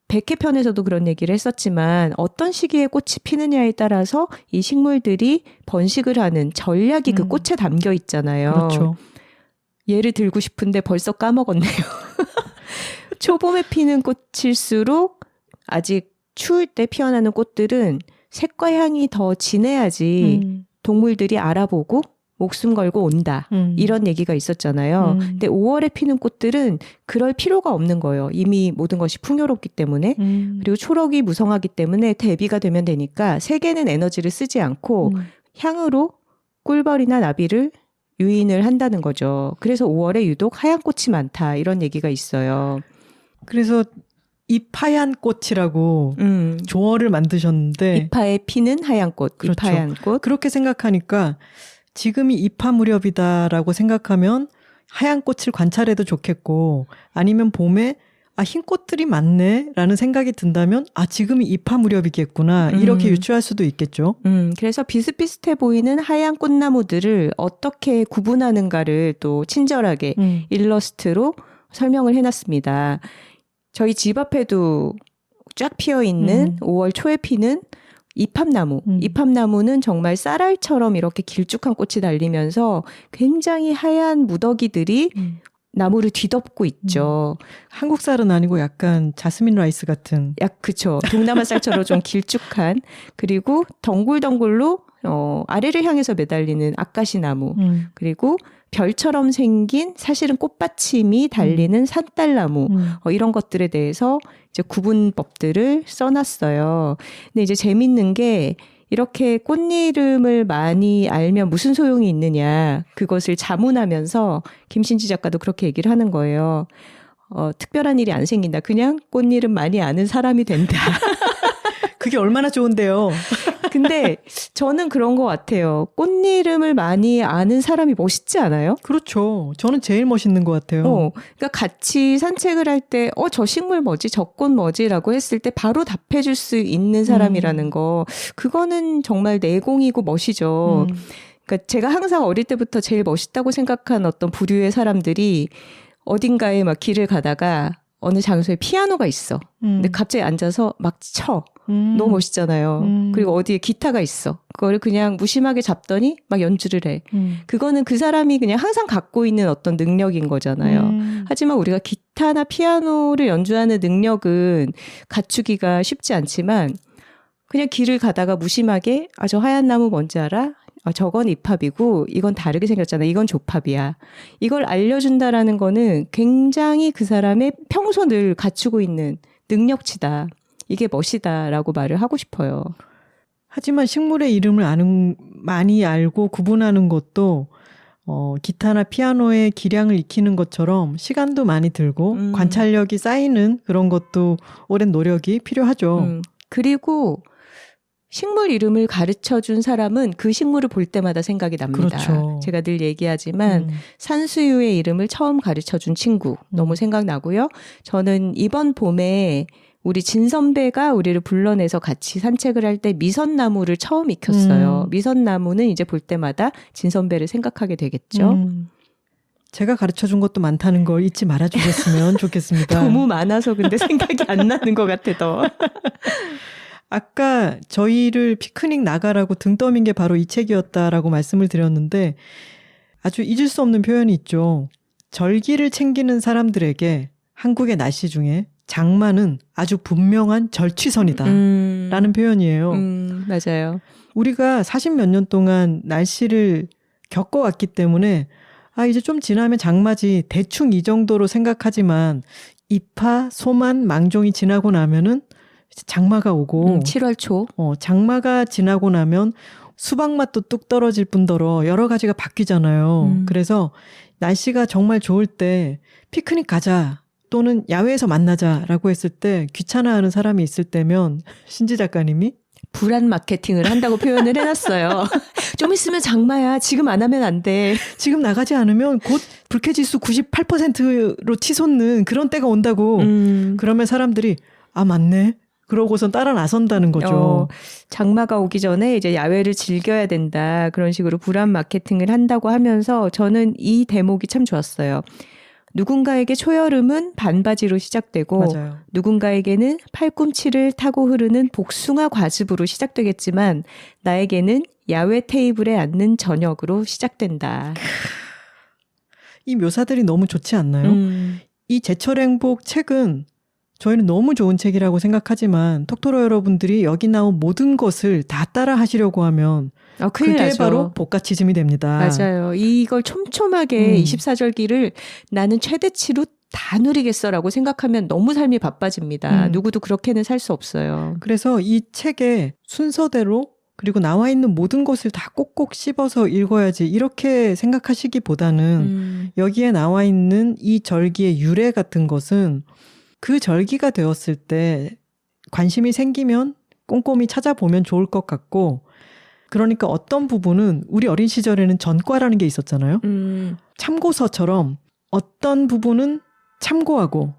백회편에서도 그런 얘기를 했었지만 어떤 시기에 꽃이 피느냐에 따라서 이 식물들이 번식을 하는 전략이 그 꽃에 담겨 있잖아요. 그렇죠. 예를 들고 싶은데 벌써 까먹었네요. 초봄에 피는 꽃일수록 아직 추울 때 피어나는 꽃들은 색과 향이 더 진해야지 동물들이 알아보고 목숨 걸고 온다. 이런 얘기가 있었잖아요. 근데 5월에 피는 꽃들은 그럴 필요가 없는 거예요. 이미 모든 것이 풍요롭기 때문에. 그리고 초록이 무성하기 때문에 대비가 되면 되니까 색에는 에너지를 쓰지 않고 향으로 꿀벌이나 나비를 유인을 한다는 거죠. 그래서 5월에 유독 하얀 꽃이 많다. 이런 얘기가 있어요. 그래서 잎하얀 꽃이라고 조어를 만드셨는데 잎하에 피는 하얀 꽃, 그렇죠. 잎하얀 꽃. 그렇게 생각하니까 지금이 입하 무렵이다라고 생각하면 하얀 꽃을 관찰해도 좋겠고 아니면 봄에 흰 꽃들이 많네 라는 생각이 든다면 지금이 입하 무렵이겠구나 이렇게 유추할 수도 있겠죠. 그래서 비슷비슷해 보이는 하얀 꽃나무들을 어떻게 구분하는가를 또 친절하게 일러스트로 설명을 해놨습니다. 저희 집 앞에도 쫙 피어있는 5월 초에 피는 이팝나무. 이팝나무는 정말 쌀알처럼 이렇게 길쭉한 꽃이 달리면서 굉장히 하얀 무더기들이 나무를 뒤덮고 있죠. 한국 쌀은 아니고 약간 자스민 라이스 같은. 그쵸. 동남아 쌀처럼 좀 길쭉한. 그리고 덩굴덩굴로 아래를 향해서 매달리는 아카시나무. 그리고 별처럼 생긴 사실은 꽃받침이 달리는 산딸나무. 이런 것들에 대해서 이제 구분법들을 써놨어요. 근데 이제 재밌는 게 이렇게 꽃 이름을 많이 알면 무슨 소용이 있느냐. 그것을 자문하면서 김신지 작가도 그렇게 얘기를 하는 거예요. 특별한 일이 안 생긴다. 그냥 꽃 이름 많이 아는 사람이 된다. 그게 얼마나 좋은데요. 근데 저는 그런 것 같아요. 꽃 이름을 많이 아는 사람이 멋있지 않아요? 그렇죠. 저는 제일 멋있는 것 같아요. 그러니까 같이 산책을 할 때, 저 식물 뭐지? 저 꽃 뭐지?라고 했을 때 바로 답해줄 수 있는 사람이라는 거. 그거는 정말 내공이고 멋이죠. 그러니까 제가 항상 어릴 때부터 제일 멋있다고 생각한 어떤 부류의 사람들이 어딘가에 막 길을 가다가 어느 장소에 피아노가 있어. 근데 갑자기 앉아서 막 쳐. 너무 멋있잖아요. 그리고 어디에 기타가 있어. 그거를 그냥 무심하게 잡더니 막 연주를 해. 그거는 그 사람이 그냥 항상 갖고 있는 어떤 능력인 거잖아요. 하지만 우리가 기타나 피아노를 연주하는 능력은 갖추기가 쉽지 않지만 그냥 길을 가다가 무심하게 저 하얀 나무 뭔지 알아? 저건 잎합이고 이건 다르게 생겼잖아. 이건 조팝이야. 이걸 알려준다라는 거는 굉장히 그 사람의 평소 늘 갖추고 있는 능력치다. 이게 멋이다라고 말을 하고 싶어요. 하지만 식물의 이름을 많이 알고 구분하는 것도 기타나 피아노의 기량을 익히는 것처럼 시간도 많이 들고 관찰력이 쌓이는 그런 것도 오랜 노력이 필요하죠. 그리고 식물 이름을 가르쳐준 사람은 그 식물을 볼 때마다 생각이 납니다. 그렇죠. 제가 늘 얘기하지만 산수유의 이름을 처음 가르쳐준 친구 너무 생각나고요. 저는 이번 봄에 우리 진 선배가 우리를 불러내서 같이 산책을 할 때 미선나무를 처음 익혔어요. 미선나무는 이제 볼 때마다 진 선배를 생각하게 되겠죠. 제가 가르쳐준 것도 많다는 걸 잊지 말아주셨으면 좋겠습니다. 너무 많아서 근데 생각이 안 나는 것 같아 더. 아까 저희를 피크닉 나가라고 등 떠민 게 바로 이 책이었다라고 말씀을 드렸는데 아주 잊을 수 없는 표현이 있죠. 절기를 챙기는 사람들에게 한국의 날씨 중에 장마는 아주 분명한 절취선이다 라는 표현이에요. 맞아요. 우리가 40몇 년 동안 날씨를 겪어왔기 때문에 이제 좀 지나면 장마지 대충 이 정도로 생각하지만 입하, 소만, 망종이 지나고 나면은 장마가 오고 7월 초 장마가 지나고 나면 수박 맛도 뚝 떨어질 뿐더러 여러 가지가 바뀌잖아요. 그래서 날씨가 정말 좋을 때 피크닉 가자 또는 야외에서 만나자라고 했을 때 귀찮아하는 사람이 있을 때면 신지 작가님이 불안 마케팅을 한다고 표현을 해놨어요. 좀 있으면 장마야. 지금 안 하면 안 돼. 지금 나가지 않으면 곧 불쾌지수 98%로 치솟는 그런 때가 온다고. 그러면 사람들이 아 맞네. 그러고선 따라 나선다는 거죠. 장마가 오기 전에 이제 야외를 즐겨야 된다. 그런 식으로 불안 마케팅을 한다고 하면서 저는 이 대목이 참 좋았어요. 누군가에게 초여름은 반바지로 시작되고 맞아요. 누군가에게는 팔꿈치를 타고 흐르는 복숭아 과즙으로 시작되겠지만 나에게는 야외 테이블에 앉는 저녁으로 시작된다. 이 묘사들이 너무 좋지 않나요? 이 제철 행복 책은 저희는 너무 좋은 책이라고 생각하지만 톡토로 여러분들이 여기 나온 모든 것을 다 따라 하시려고 하면 큰일 그게 나죠. 바로 복가치즘이 됩니다. 맞아요. 이걸 촘촘하게 24절기를 나는 최대치로 다 누리겠어라고 생각하면 너무 삶이 바빠집니다. 누구도 그렇게는 살 수 없어요. 그래서 이 책의 순서대로 그리고 나와 있는 모든 것을 다 꼭꼭 씹어서 읽어야지 이렇게 생각하시기보다는 여기에 나와 있는 이 절기의 유래 같은 것은 그 절기가 되었을 때 관심이 생기면 꼼꼼히 찾아보면 좋을 것 같고 그러니까 어떤 부분은 우리 어린 시절에는 전과라는 게 있었잖아요. 참고서처럼 어떤 부분은 참고하고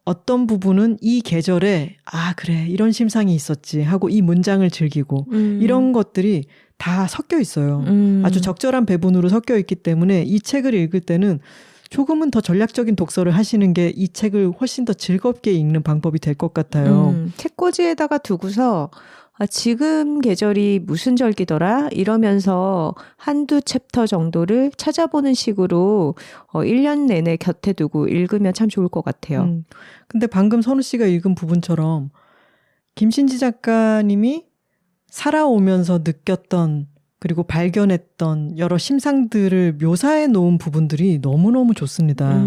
어떤 부분은 이 계절에 아 그래 이런 심상이 있었지 하고 이 문장을 즐기고 이런 것들이 다 섞여 있어요. 아주 적절한 배분으로 섞여 있기 때문에 이 책을 읽을 때는 조금은 더 전략적인 독서를 하시는 게 이 책을 훨씬 더 즐겁게 읽는 방법이 될 것 같아요. 책꽂이에다가 두고서 지금 계절이 무슨 절기더라? 이러면서 한두 챕터 정도를 찾아보는 식으로 1년 내내 곁에 두고 읽으면 참 좋을 것 같아요. 근데 방금 선우 씨가 읽은 부분처럼 김신지 작가님이 살아오면서 느꼈던 그리고 발견했던 여러 심상들을 묘사해 놓은 부분들이 너무너무 좋습니다.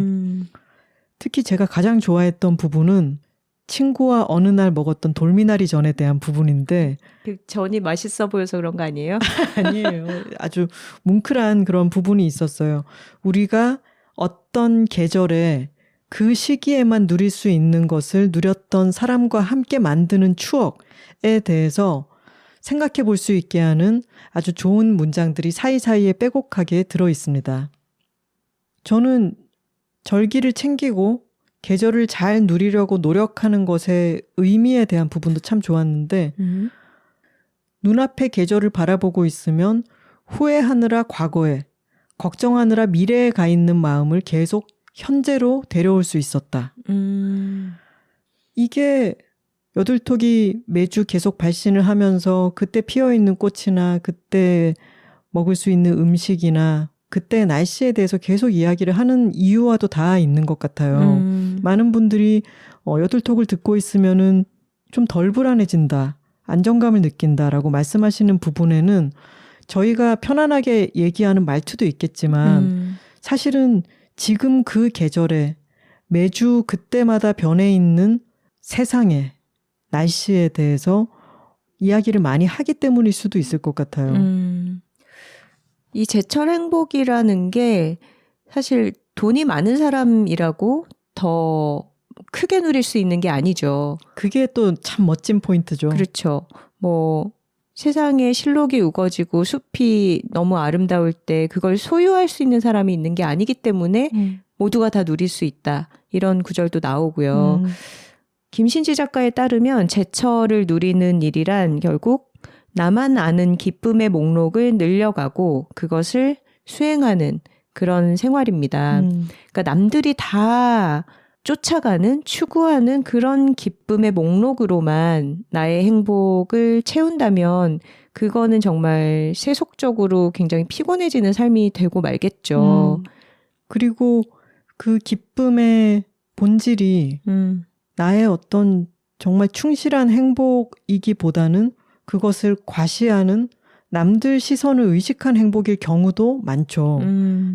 특히 제가 가장 좋아했던 부분은 친구와 어느 날 먹었던 돌미나리 전에 대한 부분인데 그 전이 맛있어 보여서 그런 거 아니에요? 아니에요. 아주 뭉클한 그런 부분이 있었어요. 우리가 어떤 계절에 그 시기에만 누릴 수 있는 것을 누렸던 사람과 함께 만드는 추억에 대해서 생각해 볼 수 있게 하는 아주 좋은 문장들이 사이사이에 빼곡하게 들어 있습니다. 저는 절기를 챙기고 계절을 잘 누리려고 노력하는 것의 의미에 대한 부분도 참 좋았는데 눈앞의 계절을 바라보고 있으면 후회하느라 과거에 걱정하느라 미래에 가 있는 마음을 계속 현재로 데려올 수 있었다. 이게 여둘톡이 매주 계속 발신을 하면서 그때 피어있는 꽃이나 그때 먹을 수 있는 음식이나 그때 날씨에 대해서 계속 이야기를 하는 이유와도 다 있는 것 같아요. 많은 분들이 여둘톡을 듣고 있으면은 좀 덜 불안해진다, 안정감을 느낀다라고 말씀하시는 부분에는 저희가 편안하게 얘기하는 말투도 있겠지만 사실은 지금 그 계절에 매주 그때마다 변해 있는 세상에 날씨에 대해서 이야기를 많이 하기 때문일 수도 있을 것 같아요. 이 제철 행복이라는 게 사실 돈이 많은 사람이라고 더 크게 누릴 수 있는 게 아니죠. 그게 또 참 멋진 포인트죠. 그렇죠. 뭐 세상에 실록이 우거지고 숲이 너무 아름다울 때 그걸 소유할 수 있는 사람이 있는 게 아니기 때문에 모두가 다 누릴 수 있다. 이런 구절도 나오고요. 김신지 작가에 따르면 제철을 누리는 일이란 결국 나만 아는 기쁨의 목록을 늘려가고 그것을 수행하는 그런 생활입니다. 그러니까 남들이 다 쫓아가는, 추구하는 그런 기쁨의 목록으로만 나의 행복을 채운다면 그거는 정말 세속적으로 굉장히 피곤해지는 삶이 되고 말겠죠. 그리고 그 기쁨의 본질이 나의 어떤 정말 충실한 행복이기보다는 그것을 과시하는 남들 시선을 의식한 행복일 경우도 많죠.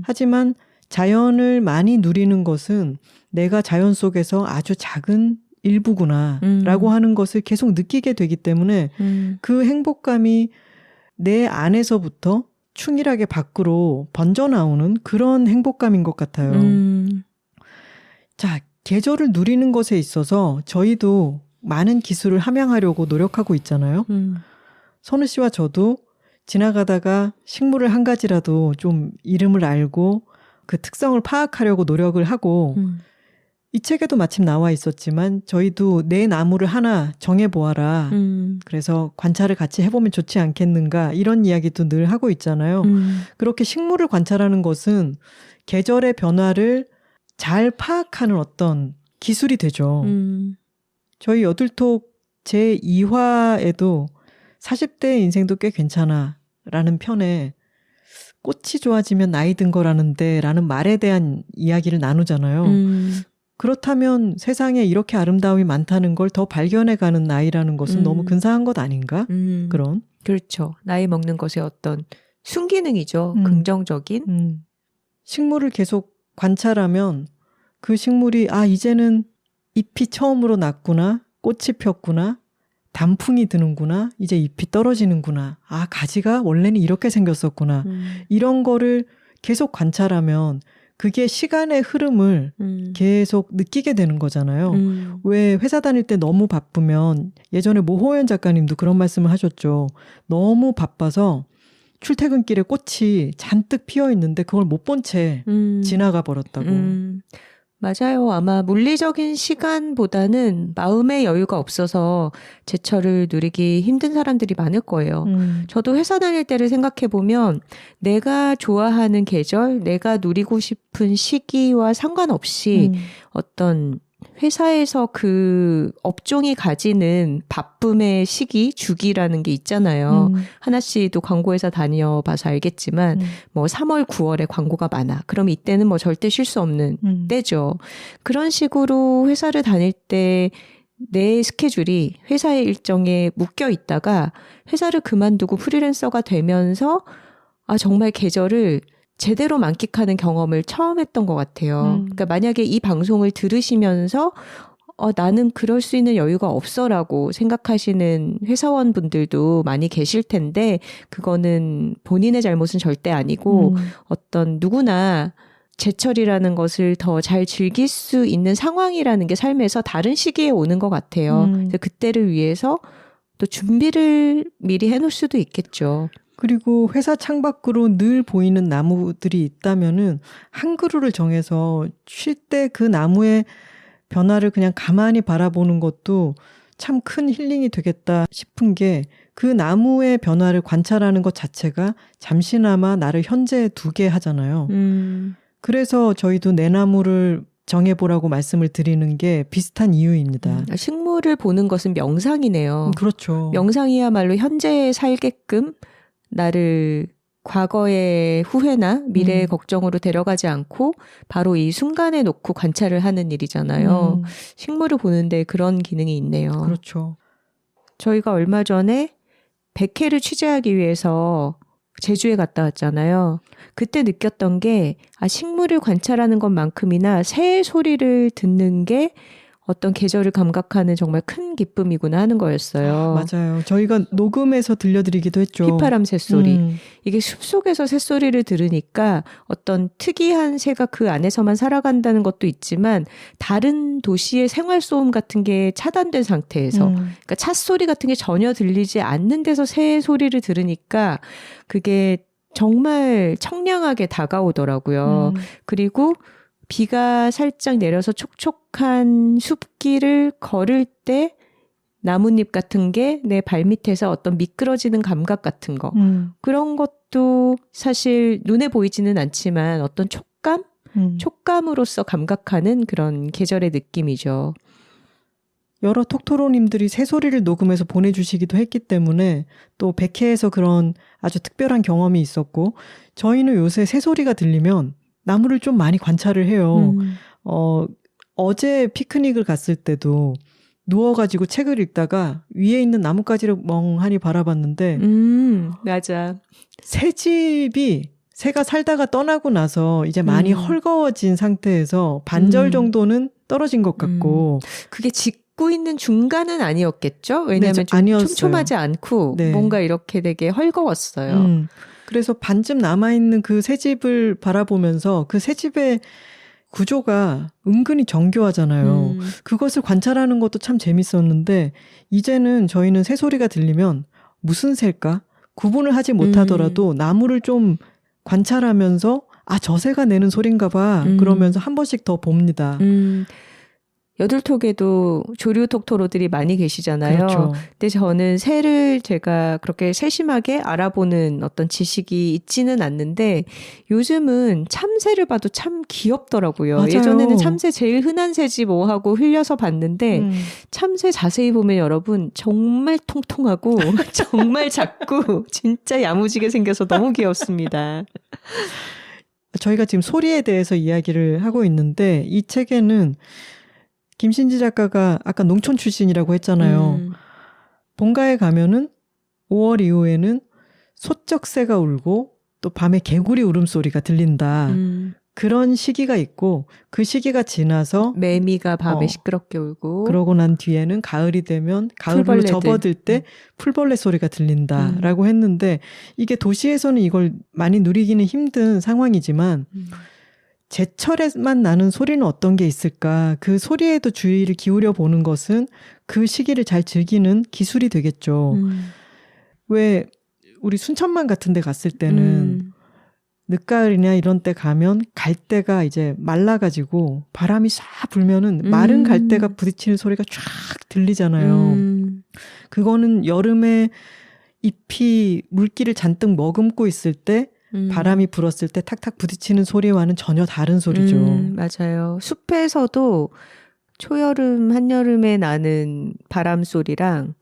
하지만 자연을 많이 누리는 것은 내가 자연 속에서 아주 작은 일부구나 라고 하는 것을 계속 느끼게 되기 때문에 그 행복감이 내 안에서부터 충실하게 밖으로 번져나오는 그런 행복감인 것 같아요. 자, 계절을 누리는 것에 있어서 저희도 많은 기술을 함양하려고 노력하고 있잖아요. 선우 씨와 저도 지나가다가 식물을 한 가지라도 좀 이름을 알고 그 특성을 파악하려고 노력을 하고 이 책에도 마침 나와 있었지만 저희도 내 나무를 하나 정해보아라. 그래서 관찰을 같이 해보면 좋지 않겠는가 이런 이야기도 늘 하고 있잖아요. 그렇게 식물을 관찰하는 것은 계절의 변화를 잘 파악하는 어떤 기술이 되죠. 저희 여둘톡 제2화에도 40대의 인생도 꽤 괜찮아 라는 편에 꽃이 좋아지면 나이 든 거라는데 라는 말에 대한 이야기를 나누잖아요. 그렇다면 세상에 이렇게 아름다움이 많다는 걸 더 발견해가는 나이라는 것은 너무 근사한 것 아닌가? 그런. 그렇죠. 나이 먹는 것의 어떤 순기능이죠. 긍정적인. 식물을 계속 관찰하면 그 식물이 이제는 잎이 처음으로 났구나, 꽃이 폈구나, 단풍이 드는구나, 이제 잎이 떨어지는구나, 가지가 원래는 이렇게 생겼었구나. 이런 거를 계속 관찰하면 그게 시간의 흐름을 계속 느끼게 되는 거잖아요. 왜 회사 다닐 때 너무 바쁘면 예전에 모호연 작가님도 그런 말씀을 하셨죠. 너무 바빠서 출퇴근길에 꽃이 잔뜩 피어 있는데 그걸 못 본 채 지나가 버렸다고. 맞아요. 아마 물리적인 시간보다는 마음의 여유가 없어서 제철을 누리기 힘든 사람들이 많을 거예요. 저도 회사 다닐 때를 생각해보면 내가 좋아하는 계절, 내가 누리고 싶은 시기와 상관없이 어떤 회사에서 그 업종이 가지는 바쁨의 시기, 주기라는 게 있잖아요. 하나 씨도 광고회사 다녀봐서 알겠지만 뭐 3월, 9월에 광고가 많아. 그럼 이때는 뭐 절대 쉴 수 없는 때죠. 그런 식으로 회사를 다닐 때 내 스케줄이 회사의 일정에 묶여 있다가 회사를 그만두고 프리랜서가 되면서 정말 계절을 제대로 만끽하는 경험을 처음 했던 것 같아요. 그러니까 만약에 이 방송을 들으시면서 나는 그럴 수 있는 여유가 없어라고 생각하시는 회사원분들도 많이 계실 텐데 그거는 본인의 잘못은 절대 아니고 어떤 누구나 제철이라는 것을 더 잘 즐길 수 있는 상황이라는 게 삶에서 다른 시기에 오는 것 같아요. 그래서 그때를 위해서 또 준비를 미리 해놓을 수도 있겠죠. 그리고 회사 창밖으로 늘 보이는 나무들이 있다면은 한 그루를 정해서 쉴 때 그 나무의 변화를 그냥 가만히 바라보는 것도 참 큰 힐링이 되겠다 싶은 게 그 나무의 변화를 관찰하는 것 자체가 잠시나마 나를 현재에 두게 하잖아요. 그래서 저희도 내 나무를 정해보라고 말씀을 드리는 게 비슷한 이유입니다. 식물을 보는 것은 명상이네요. 그렇죠. 명상이야말로 현재에 살게끔 나를 과거의 후회나 미래의 걱정으로 데려가지 않고 바로 이 순간에 놓고 관찰을 하는 일이잖아요. 식물을 보는데 그런 기능이 있네요. 그렇죠. 저희가 얼마 전에 백회를 취재하기 위해서 제주에 갔다 왔잖아요. 그때 느꼈던 게 식물을 관찰하는 것만큼이나 새의 소리를 듣는 게 어떤 계절을 감각하는 정말 큰 기쁨이구나 하는 거였어요. 맞아요. 저희가 녹음해서 들려드리기도 했죠. 휘파람 새소리. 이게 숲속에서 새소리를 들으니까 어떤 특이한 새가 그 안에서만 살아간다는 것도 있지만 다른 도시의 생활소음 같은 게 차단된 상태에서 그러니까 찻소리 같은 게 전혀 들리지 않는 데서 새 소리를 들으니까 그게 정말 청량하게 다가오더라고요. 그리고 비가 살짝 내려서 촉촉한 숲길을 걸을 때 나뭇잎 같은 게 내 발밑에서 어떤 미끄러지는 감각 같은 거. 그런 것도 사실 눈에 보이지는 않지만 어떤 촉감으로서 감각하는 그런 계절의 느낌이죠. 여러 톡토로님들이 새소리를 녹음해서 보내주시기도 했기 때문에 또 백회에서 그런 아주 특별한 경험이 있었고 저희는 요새 새소리가 들리면 나무를 좀 많이 관찰을 해요. 어제 피크닉을 갔을 때도 누워가지고 책을 읽다가 위에 있는 나뭇가지를 멍하니 바라봤는데 맞아. 새집이 새가 살다가 떠나고 나서 이제 많이 헐거워진 상태에서 반절 정도는 떨어진 것 같고 그게 듣고 있는 중간은 아니었겠죠? 왜냐하면 네, 좀 아니었어요. 촘촘하지 않고 네. 뭔가 이렇게 되게 헐거웠어요. 그래서 반쯤 남아있는 그 새 집을 바라보면서 그 새 집의 구조가 은근히 정교하잖아요. 그것을 관찰하는 것도 참 재밌었는데 이제는 저희는 새소리가 들리면 무슨 새일까? 구분을 하지 못하더라도 나무를 좀 관찰하면서 아, 저 새가 내는 소린가 봐. 그러면서 한 번씩 더 봅니다. 여둘톡에도 조류 톡토로들이 많이 계시잖아요. 그렇죠. 근데 저는 새를 제가 그렇게 세심하게 알아보는 어떤 지식이 있지는 않는데 요즘은 참새를 봐도 참 귀엽더라고요. 맞아요. 예전에는 참새 제일 흔한 새지 뭐 하고 흘려서 봤는데 참새 자세히 보면 여러분 정말 통통하고 정말 작고 진짜 야무지게 생겨서 너무 귀엽습니다. 저희가 지금 소리에 대해서 이야기를 하고 있는데 이 책에는 김신지 작가가 아까 농촌 출신이라고 했잖아요. 본가에 가면은 5월 이후에는 소쩍새가 울고 또 밤에 개구리 울음소리가 들린다. 그런 시기가 있고 그 시기가 지나서 매미가 밤에 시끄럽게 울고 그러고 난 뒤에는 가을이 되면 가을로 풀벌레들. 접어들 때 풀벌레 소리가 들린다라고 했는데 이게 도시에서는 이걸 많이 누리기는 힘든 상황이지만 제철에만 나는 소리는 어떤 게 있을까? 그 소리에도 주의를 기울여 보는 것은 그 시기를 잘 즐기는 기술이 되겠죠. 왜 우리 순천만 같은 데 갔을 때는 늦가을이나 이런 때 가면 갈대가 이제 말라가지고 바람이 싹 불면은 마른 갈대가 부딪히는 소리가 쫙 들리잖아요. 그거는 여름에 잎이 물기를 잔뜩 머금고 있을 때 바람이 불었을 때 탁탁 부딪히는 소리와는 전혀 다른 소리죠. 맞아요. 숲에서도 초여름, 한여름에 나는 바람 소리랑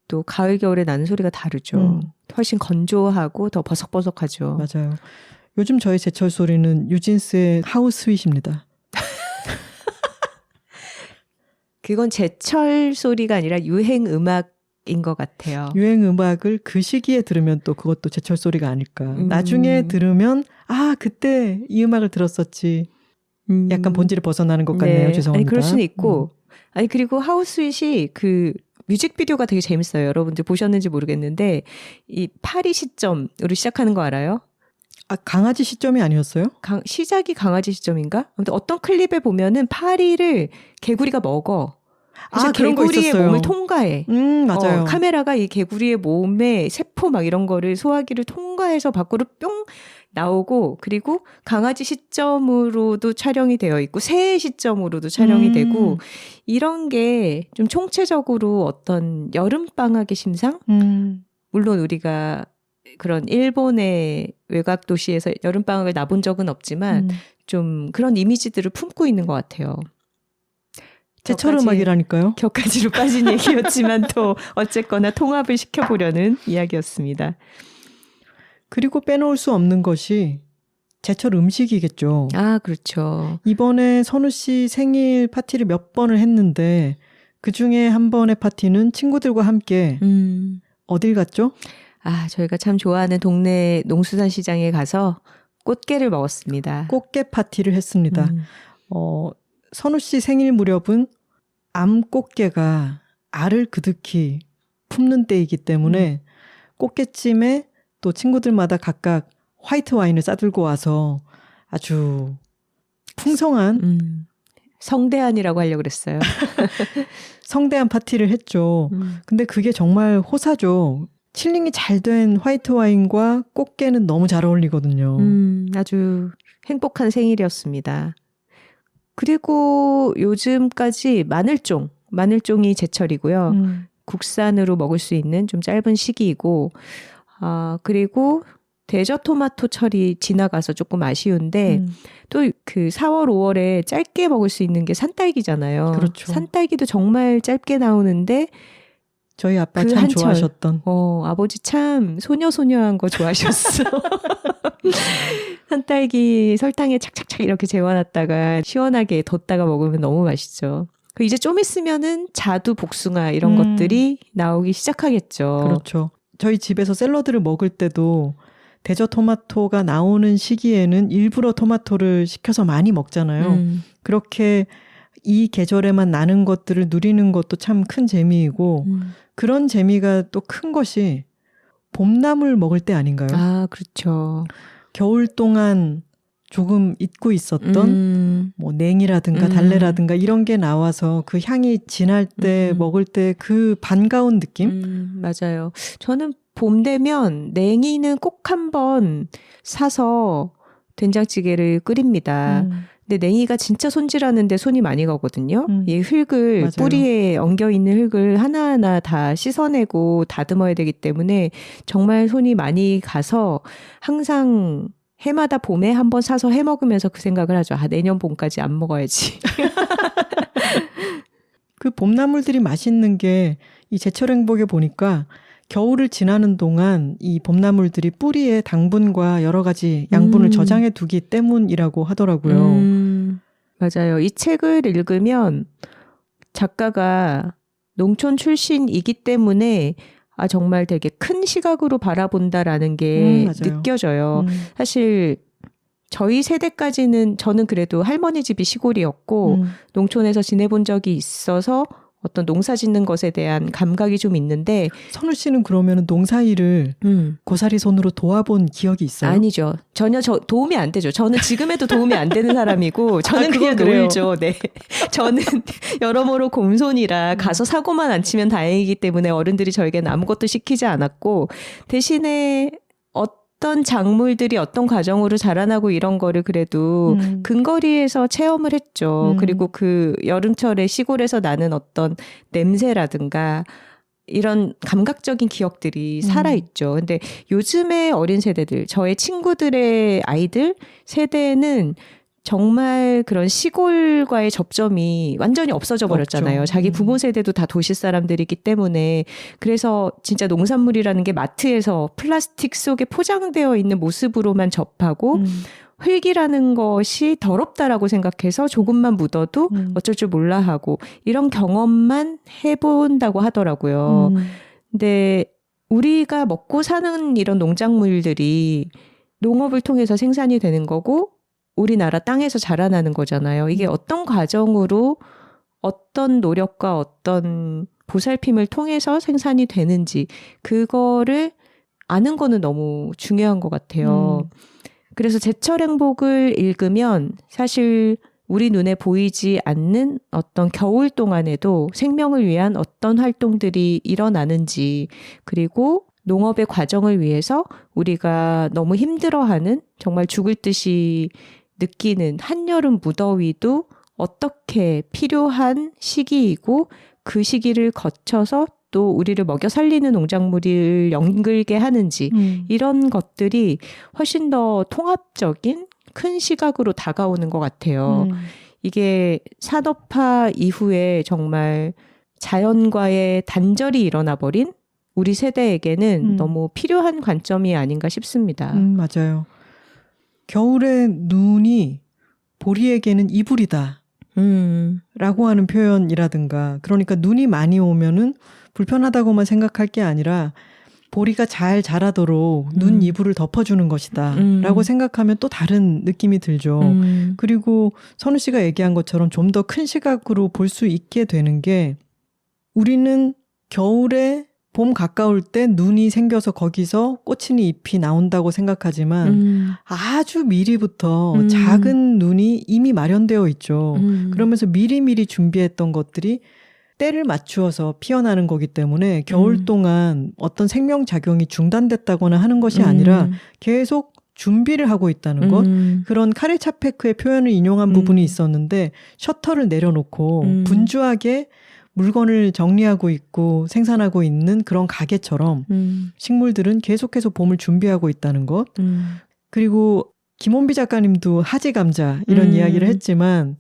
또 가을, 겨울에 나는 소리가 다르죠. 훨씬 건조하고 더 버석버석하죠. 맞아요. 요즘 저희 제철 소리는 뉴진스의 하우스 스윗입니다. 그건 제철 소리가 아니라 유행 음악인 것 같아요. 유행 음악을 그 시기에 들으면 또 그것도 제철 소리가 아닐까. 나중에 들으면 아 그때 이 음악을 들었었지. 약간 본질을 벗어나는 것 같네요. 네. 죄송합니다. 아니 그럴 수는 있고. 아니 그리고 하우스 스윗이 그 뮤직비디오가 되게 재밌어요. 여러분들 보셨는지 모르겠는데 이 파리 시점으로 시작하는 거 알아요? 아 강아지 시점이 아니었어요? 시작이 강아지 시점인가? 아무튼 어떤 클립에 보면은 파리를 개구리가 먹어. 그래서 그런 거 개구리의 있었어요. 몸을 통과해. 맞아요. 카메라가 이 개구리의 몸에 세포 막 이런 거를 소화기를 통과해서 밖으로 뿅 나오고 그리고 강아지 시점으로도 촬영이 되어 있고 새의 시점으로도 촬영이 되고 이런 게 좀 총체적으로 어떤 여름방학의 심상? 물론 우리가 그런 일본의 외곽 도시에서 여름방학을 나본 적은 없지만 좀 그런 이미지들을 품고 있는 것 같아요. 제철 음악이라니까요. 격가지로 빠진 얘기였지만 또 어쨌거나 통합을 시켜보려는 이야기였습니다. 그리고 빼놓을 수 없는 것이 제철 음식이겠죠. 아, 그렇죠. 이번에 선우 씨 생일 파티를 몇 번을 했는데 그중에 한 번의 파티는 친구들과 함께 어딜 갔죠? 아, 저희가 참 좋아하는 동네 농수산시장에 가서 꽃게를 먹었습니다. 꽃게 파티를 했습니다. 선우 씨 생일 무렵은 암꽃게가 알을 그득히 품는 때이기 때문에 꽃게찜에 또 친구들마다 각각 화이트 와인을 싸들고 와서 아주 풍성한 성대한이라고 하려고 그랬어요. 성대한 파티를 했죠. 근데 그게 정말 호사죠. 칠링이 잘 된 화이트 와인과 꽃게는 너무 잘 어울리거든요. 아주 행복한 생일이었습니다. 그리고 요즘까지 마늘종이 제철이고요. 국산으로 먹을 수 있는 좀 짧은 시기이고 그리고 대저토마토철이 지나가서 조금 아쉬운데 또 그 4월, 5월에 짧게 먹을 수 있는 게 산딸기잖아요. 그렇죠. 산딸기도 정말 짧게 나오는데 저희 아빠 그 참 한철. 좋아하셨던. 아버지 참 소녀소녀한 거 좋아하셨어. 산딸기 설탕에 착착착 이렇게 재워놨다가 시원하게 뒀다가 먹으면 너무 맛있죠. 이제 좀 있으면은 자두, 복숭아 이런 것들이 나오기 시작하겠죠. 그렇죠. 저희 집에서 샐러드를 먹을 때도 대저 토마토가 나오는 시기에는 일부러 토마토를 시켜서 많이 먹잖아요. 그렇게 이 계절에만 나는 것들을 누리는 것도 참 큰 재미이고 그런 재미가 또 큰 것이 봄나물 먹을 때 아닌가요? 아, 그렇죠. 겨울 동안 조금 잊고 있었던 뭐 냉이라든가 달래라든가 이런 게 나와서 그 향이 진할 때 먹을 때 그 반가운 느낌? 맞아요. 저는 봄 되면 냉이는 꼭 한번 사서 된장찌개를 끓입니다. 근데 냉이가 진짜 손질하는데 손이 많이 가거든요. 이 흙을 맞아요. 뿌리에 엉겨있는 흙을 하나하나 다 씻어내고 다듬어야 되기 때문에 정말 손이 많이 가서 항상 해마다 봄에 한번 사서 해 먹으면서 그 생각을 하죠. 아, 내년 봄까지 안 먹어야지. 그 봄나물들이 맛있는 게 이 제철 행복에 보니까 겨울을 지나는 동안 이 봄나물들이 뿌리에 당분과 여러 가지 양분을 저장해 두기 때문이라고 하더라고요. 맞아요. 이 책을 읽으면 작가가 농촌 출신이기 때문에 아, 정말 되게 큰 시각으로 바라본다라는 게 느껴져요. 사실 저희 세대까지는 저는 그래도 할머니 집이 시골이었고 농촌에서 지내본 적이 있어서 어떤 농사 짓는 것에 대한 감각이 좀 있는데 선우 씨는 그러면 농사일을 고사리 손으로 도와본 기억이 있어요? 아니죠. 전혀 도움이 안 되죠. 저는 지금에도 도움이 안 되는 사람이고 저는 그냥 그래요? 놀죠. 네. 저는 여러모로 곰손이라 가서 사고만 안 치면 다행이기 때문에 어른들이 저에게는 아무것도 시키지 않았고 대신에 어떤 작물들이 어떤 과정으로 자라나고 이런 거를 그래도 근거리에서 체험을 했죠. 그리고 그 여름철에 시골에서 나는 어떤 냄새라든가 이런 감각적인 기억들이 살아있죠. 근데 요즘의 어린 세대들, 저의 친구들의 아이들 세대는 정말 그런 시골과의 접점이 완전히 없어져 버렸잖아요. 자기 부모 세대도 다 도시 사람들이기 때문에 그래서 진짜 농산물이라는 게 마트에서 플라스틱 속에 포장되어 있는 모습으로만 접하고 흙이라는 것이 더럽다라고 생각해서 조금만 묻어도 어쩔 줄 몰라 하고 이런 경험만 해본다고 하더라고요. 근데 우리가 먹고 사는 이런 농작물들이 농업을 통해서 생산이 되는 거고 우리나라 땅에서 자라나는 거잖아요. 이게 어떤 과정으로 어떤 노력과 어떤 보살핌을 통해서 생산이 되는지 그거를 아는 거는 너무 중요한 것 같아요. 그래서 제철 행복을 읽으면 사실 우리 눈에 보이지 않는 어떤 겨울 동안에도 생명을 위한 어떤 활동들이 일어나는지 그리고 농업의 과정을 위해서 우리가 너무 힘들어하는 정말 죽을 듯이 느끼는 한여름 무더위도 어떻게 필요한 시기이고 그 시기를 거쳐서 또 우리를 먹여 살리는 농작물을 연글게 하는지 이런 것들이 훨씬 더 통합적인 큰 시각으로 다가오는 것 같아요. 이게 산업화 이후에 정말 자연과의 단절이 일어나 버린 우리 세대에게는 너무 필요한 관점이 아닌가 싶습니다. 맞아요. 겨울에 눈이 보리에게는 이불이다. 라고 하는 표현이라든가 그러니까 눈이 많이 오면은 불편하다고만 생각할 게 아니라 보리가 잘 자라도록 눈 이불을 덮어주는 것이다 라고 생각하면 또 다른 느낌이 들죠. 그리고 선우 씨가 얘기한 것처럼 좀 더 큰 시각으로 볼 수 있게 되는 게 우리는 겨울에 봄 가까울 때 눈이 생겨서 거기서 꽃이니 잎이 나온다고 생각하지만 아주 미리부터 작은 눈이 이미 마련되어 있죠. 그러면서 미리미리 준비했던 것들이 때를 맞추어서 피어나는 거기 때문에 겨울 동안 어떤 생명작용이 중단됐다거나 하는 것이 아니라 계속 준비를 하고 있다는 것. 그런 카릴 차페크의 표현을 인용한 부분이 있었는데 셔터를 내려놓고 분주하게 물건을 정리하고 있고 생산하고 있는 그런 가게처럼 식물들은 계속해서 봄을 준비하고 있다는 것. 그리고 김원비 작가님도 하지 감자 이런 이야기를 했지만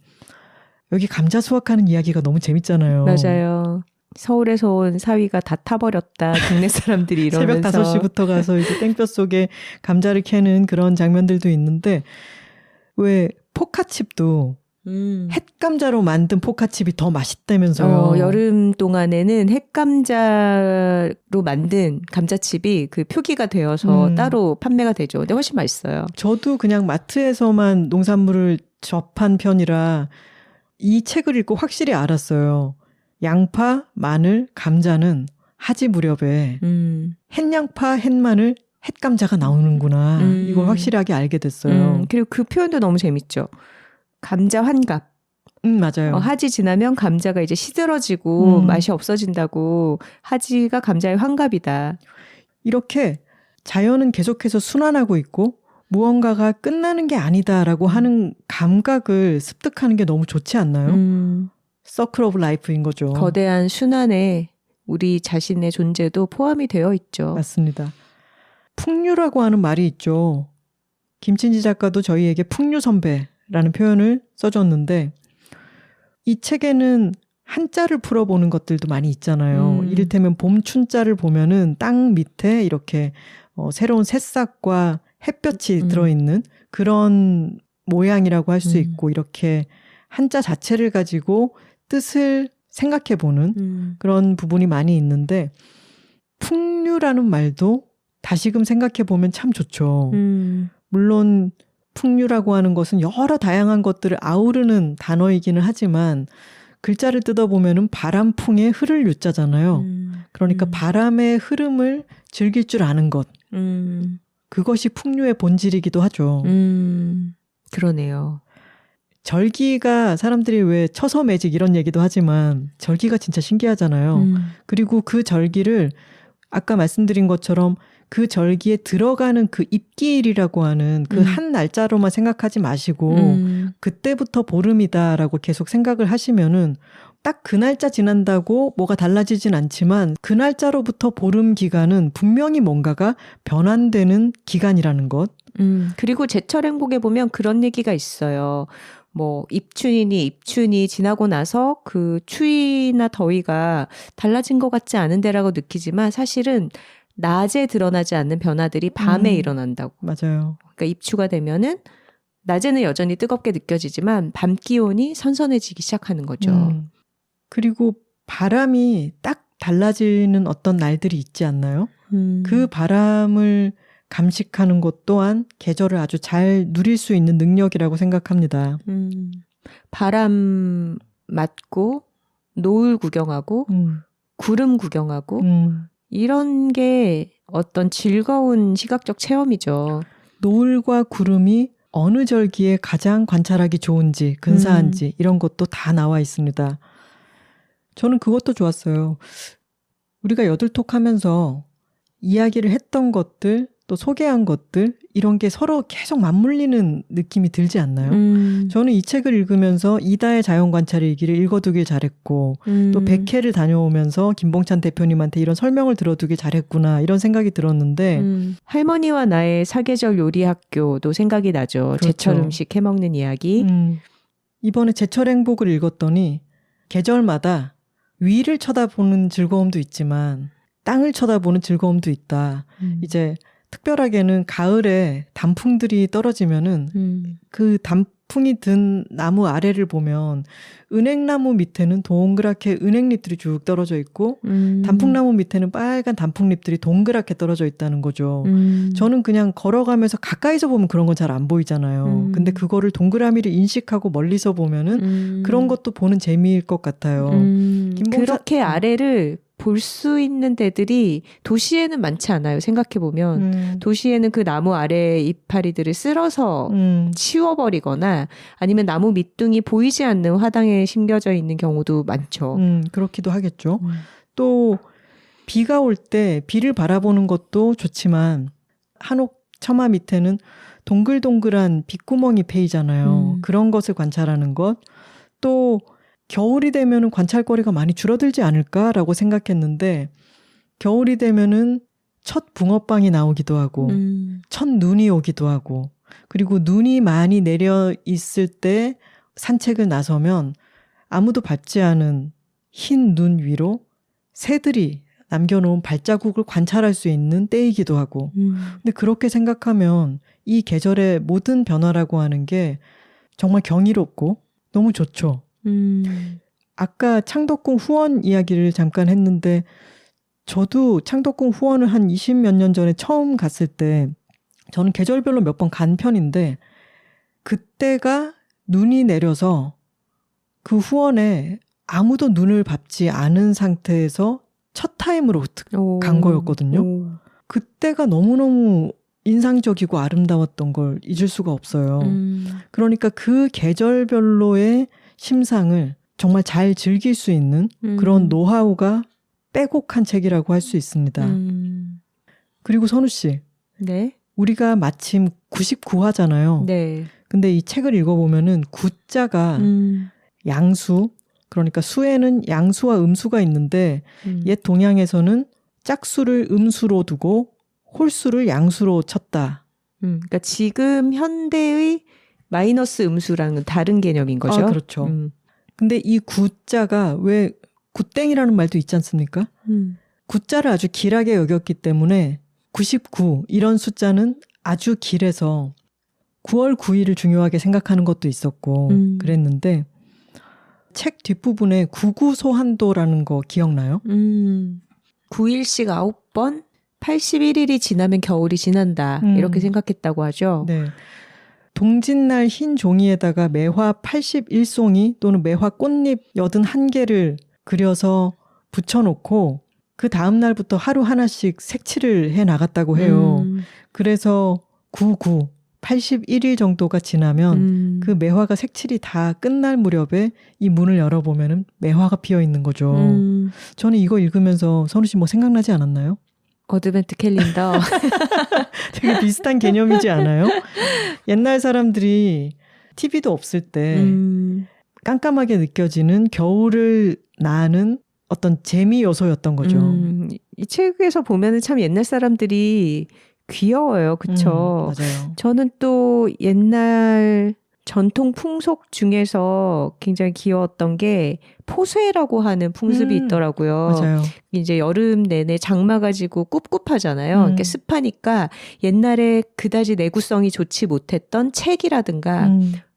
여기 감자 수확하는 이야기가 너무 재밌잖아요. 맞아요. 서울에서 온 사위가 다 타버렸다. 동네 사람들이 이러면서. 새벽 5시부터 가서 이제 땡볕 속에 감자를 캐는 그런 장면들도 있는데 왜 포카칩도 햇감자로 만든 포카칩이 더 맛있다면서요. 여름 동안에는 햇감자로 만든 감자칩이 그 표기가 되어서 따로 판매가 되죠. 근데 훨씬 맛있어요. 저도 그냥 마트에서만 농산물을 접한 편이라 이 책을 읽고 확실히 알았어요. 양파, 마늘, 감자는 하지 무렵에 햇양파, 햇마늘, 햇감자가 나오는구나. 이걸 확실하게 알게 됐어요. 그리고 그 표현도 너무 재밌죠. 감자 환갑. 맞아요. 하지 지나면 감자가 이제 시들어지고 맛이 없어진다고 하지가 감자의 환갑이다. 이렇게 자연은 계속해서 순환하고 있고 무언가가 끝나는 게 아니다라고 하는 감각을 습득하는 게 너무 좋지 않나요? 서클 오브 라이프인 거죠. 거대한 순환에 우리 자신의 존재도 포함이 되어 있죠. 맞습니다. 풍류라고 하는 말이 있죠. 김친지 작가도 저희에게 풍류 선배라는 표현을 써줬는데 이 책에는 한자를 풀어보는 것들도 많이 있잖아요. 이를테면 봄춘자를 보면은 땅 밑에 이렇게 새로운 새싹과 햇볕이 들어있는 그런 모양이라고 할 수 있고 이렇게 한자 자체를 가지고 뜻을 생각해보는 그런 부분이 많이 있는데 풍류라는 말도 다시금 생각해보면 참 좋죠. 물론 풍류라고 하는 것은 여러 다양한 것들을 아우르는 단어이기는 하지만 글자를 뜯어보면은 바람풍에 흐를 유자잖아요. 그러니까 바람의 흐름을 즐길 줄 아는 것. 그것이 풍류의 본질이기도 하죠. 그러네요. 절기가 사람들이 왜 처서매직 이런 얘기도 하지만 절기가 진짜 신기하잖아요. 그리고 그 절기를 아까 말씀드린 것처럼 그 절기에 들어가는 그 입기일이라고 하는 그 한 날짜로만 생각하지 마시고 그때부터 보름이다라고 계속 생각을 하시면은 딱 그 날짜 지난다고 뭐가 달라지진 않지만 그 날짜로부터 보름 기간은 분명히 뭔가가 변환되는 기간이라는 것. 그리고 제철 행복에 보면 그런 얘기가 있어요. 뭐 입춘이니 입춘이 지나고 나서 그 추위나 더위가 달라진 것 같지 않은데라고 느끼지만 사실은 낮에 드러나지 않는 변화들이 밤에 일어난다고. 맞아요. 그러니까 입추가 되면은 낮에는 여전히 뜨겁게 느껴지지만 밤 기온이 선선해지기 시작하는 거죠. 그리고 바람이 딱 달라지는 어떤 날들이 있지 않나요? 그 바람을 감식하는 것 또한 계절을 아주 잘 누릴 수 있는 능력이라고 생각합니다. 바람 맞고 노을 구경하고 구름 구경하고 이런 게 어떤 즐거운 시각적 체험이죠. 노을과 구름이 어느 절기에 가장 관찰하기 좋은지, 근사한지 이런 것도 다 나와 있습니다. 저는 그것도 좋았어요. 우리가 여들톡 하면서 이야기를 했던 것들, 또 소개한 것들 이런 게 서로 계속 맞물리는 느낌이 들지 않나요? 저는 이 책을 읽으면서 이다의 자연관찰일기를 읽어두길 잘했고 또 백회를 다녀오면서 김봉찬 대표님한테 이런 설명을 들어두길 잘했구나 이런 생각이 들었는데 할머니와 나의 사계절 요리학교도 생각이 나죠. 그렇죠. 제철 음식 해먹는 이야기. 이번에 제철 행복을 읽었더니 계절마다 위를 쳐다보는 즐거움도 있지만 땅을 쳐다보는 즐거움도 있다. 이제 특별하게는 가을에 단풍들이 떨어지면은 그 단풍이 든 나무 아래를 보면 은행나무 밑에는 동그랗게 은행잎들이 쭉 떨어져 있고 단풍나무 밑에는 빨간 단풍잎들이 동그랗게 떨어져 있다는 거죠. 저는 그냥 걸어가면서 가까이서 보면 그런 건 잘 안 보이잖아요. 근데 그거를 동그라미를 인식하고 멀리서 보면은 그런 것도 보는 재미일 것 같아요. 그렇게 아래를 볼 수 있는 데들이 도시에는 많지 않아요. 생각해보면 도시에는 그 나무 아래 이파리들을 쓸어서 치워버리거나 아니면 나무 밑둥이 보이지 않는 화당에 심겨져 있는 경우도 많죠. 그렇기도 하겠죠. 또 비가 올 때 비를 바라보는 것도 좋지만 한옥 처마 밑에는 동글동글한 빗구멍이 패이잖아요. 그런 것을 관찰하는 것. 또 겨울이 되면은 관찰거리가 많이 줄어들지 않을까라고 생각했는데 겨울이 되면은 첫 붕어빵이 나오기도 하고 첫 눈이 오기도 하고 그리고 눈이 많이 내려 있을 때 산책을 나서면 아무도 밟지 않은 흰 눈 위로 새들이 남겨놓은 발자국을 관찰할 수 있는 때이기도 하고 근데 그렇게 생각하면 이 계절의 모든 변화라고 하는 게 정말 경이롭고 너무 좋죠. 아까 창덕궁 후원 이야기를 잠깐 했는데 저도 창덕궁 후원을 한 20몇 년 전에 처음 갔을 때 저는 계절별로 몇 번 간 편인데 그때가 눈이 내려서 그 후원에 아무도 눈을 밟지 않은 상태에서 첫 타임으로 간 거였거든요. 그때가 너무너무 인상적이고 아름다웠던 걸 잊을 수가 없어요. 그러니까 그 계절별로의 심상을 정말 잘 즐길 수 있는 그런 노하우가 빼곡한 책이라고 할 수 있습니다. 그리고 선우 씨, 네. 우리가 마침 99화잖아요. 네. 근데 이 책을 읽어보면은 구자가 양수, 그러니까 수에는 양수와 음수가 있는데 옛 동양에서는 짝수를 음수로 두고 홀수를 양수로 쳤다. 그러니까 지금 현대의 마이너스 음수랑은 다른 개념인 거죠. 아, 그렇죠. 근데 이 구자가 왜 구땡이라는 말도 있지 않습니까? 구자를 아주 길하게 여겼기 때문에 99 이런 숫자는 아주 길해서 9월 9일을 중요하게 생각하는 것도 있었고 그랬는데 책 뒷부분에 구구소한도라는 거 기억나요? 9일씩 9번 81일이 지나면 겨울이 지난다. 이렇게 생각했다고 하죠. 네. 동짓날 흰 종이에다가 매화 81송이 또는 매화 꽃잎 81개를 그려서 붙여놓고 그 다음 날부터 하루 하나씩 색칠을 해 나갔다고 해요. 그래서 99, 81일 정도가 지나면 그 매화가 색칠이 다 끝날 무렵에 이 문을 열어보면 매화가 피어 있는 거죠. 저는 이거 읽으면서 선우 씨 뭐 생각나지 않았나요? 어드벤트 캘린더. 되게 비슷한 개념이지 않아요? 옛날 사람들이 TV도 없을 때 깜깜하게 느껴지는 겨울을 나는 어떤 재미 요소였던 거죠. 이 책에서 보면은 참 옛날 사람들이 귀여워요. 그쵸? 맞아요. 저는 또 옛날 전통 풍속 중에서 굉장히 귀여웠던 게 포쇄라고 하는 풍습이 있더라고요. 맞아요. 이제 여름 내내 장마 가지고 꿉꿉하잖아요. 그러니까 습하니까 옛날에 그다지 내구성이 좋지 못했던 책이라든가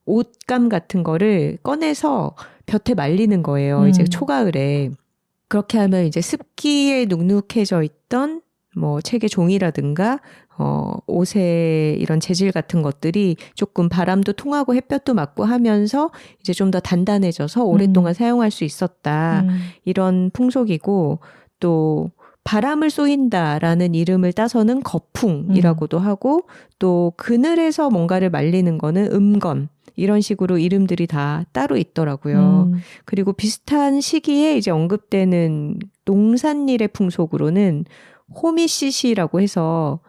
옷감 같은 거를 꺼내서 볕에 말리는 거예요. 이제 초가을에. 그렇게 하면 이제 습기에 눅눅해져 있던 뭐 책의 종이라든가 옷의 이런 재질 같은 것들이 조금 바람도 통하고 햇볕도 맞고 하면서 이제 좀 더 단단해져서 오랫동안 사용할 수 있었다. 이런 풍속이고 또 바람을 쏘인다라는 이름을 따서는 거풍이라고도 하고 또 그늘에서 뭔가를 말리는 거는 음건 이런 식으로 이름들이 다 따로 있더라고요. 그리고 비슷한 시기에 이제 언급되는 농산일의 풍속으로는 호미시시라고 해서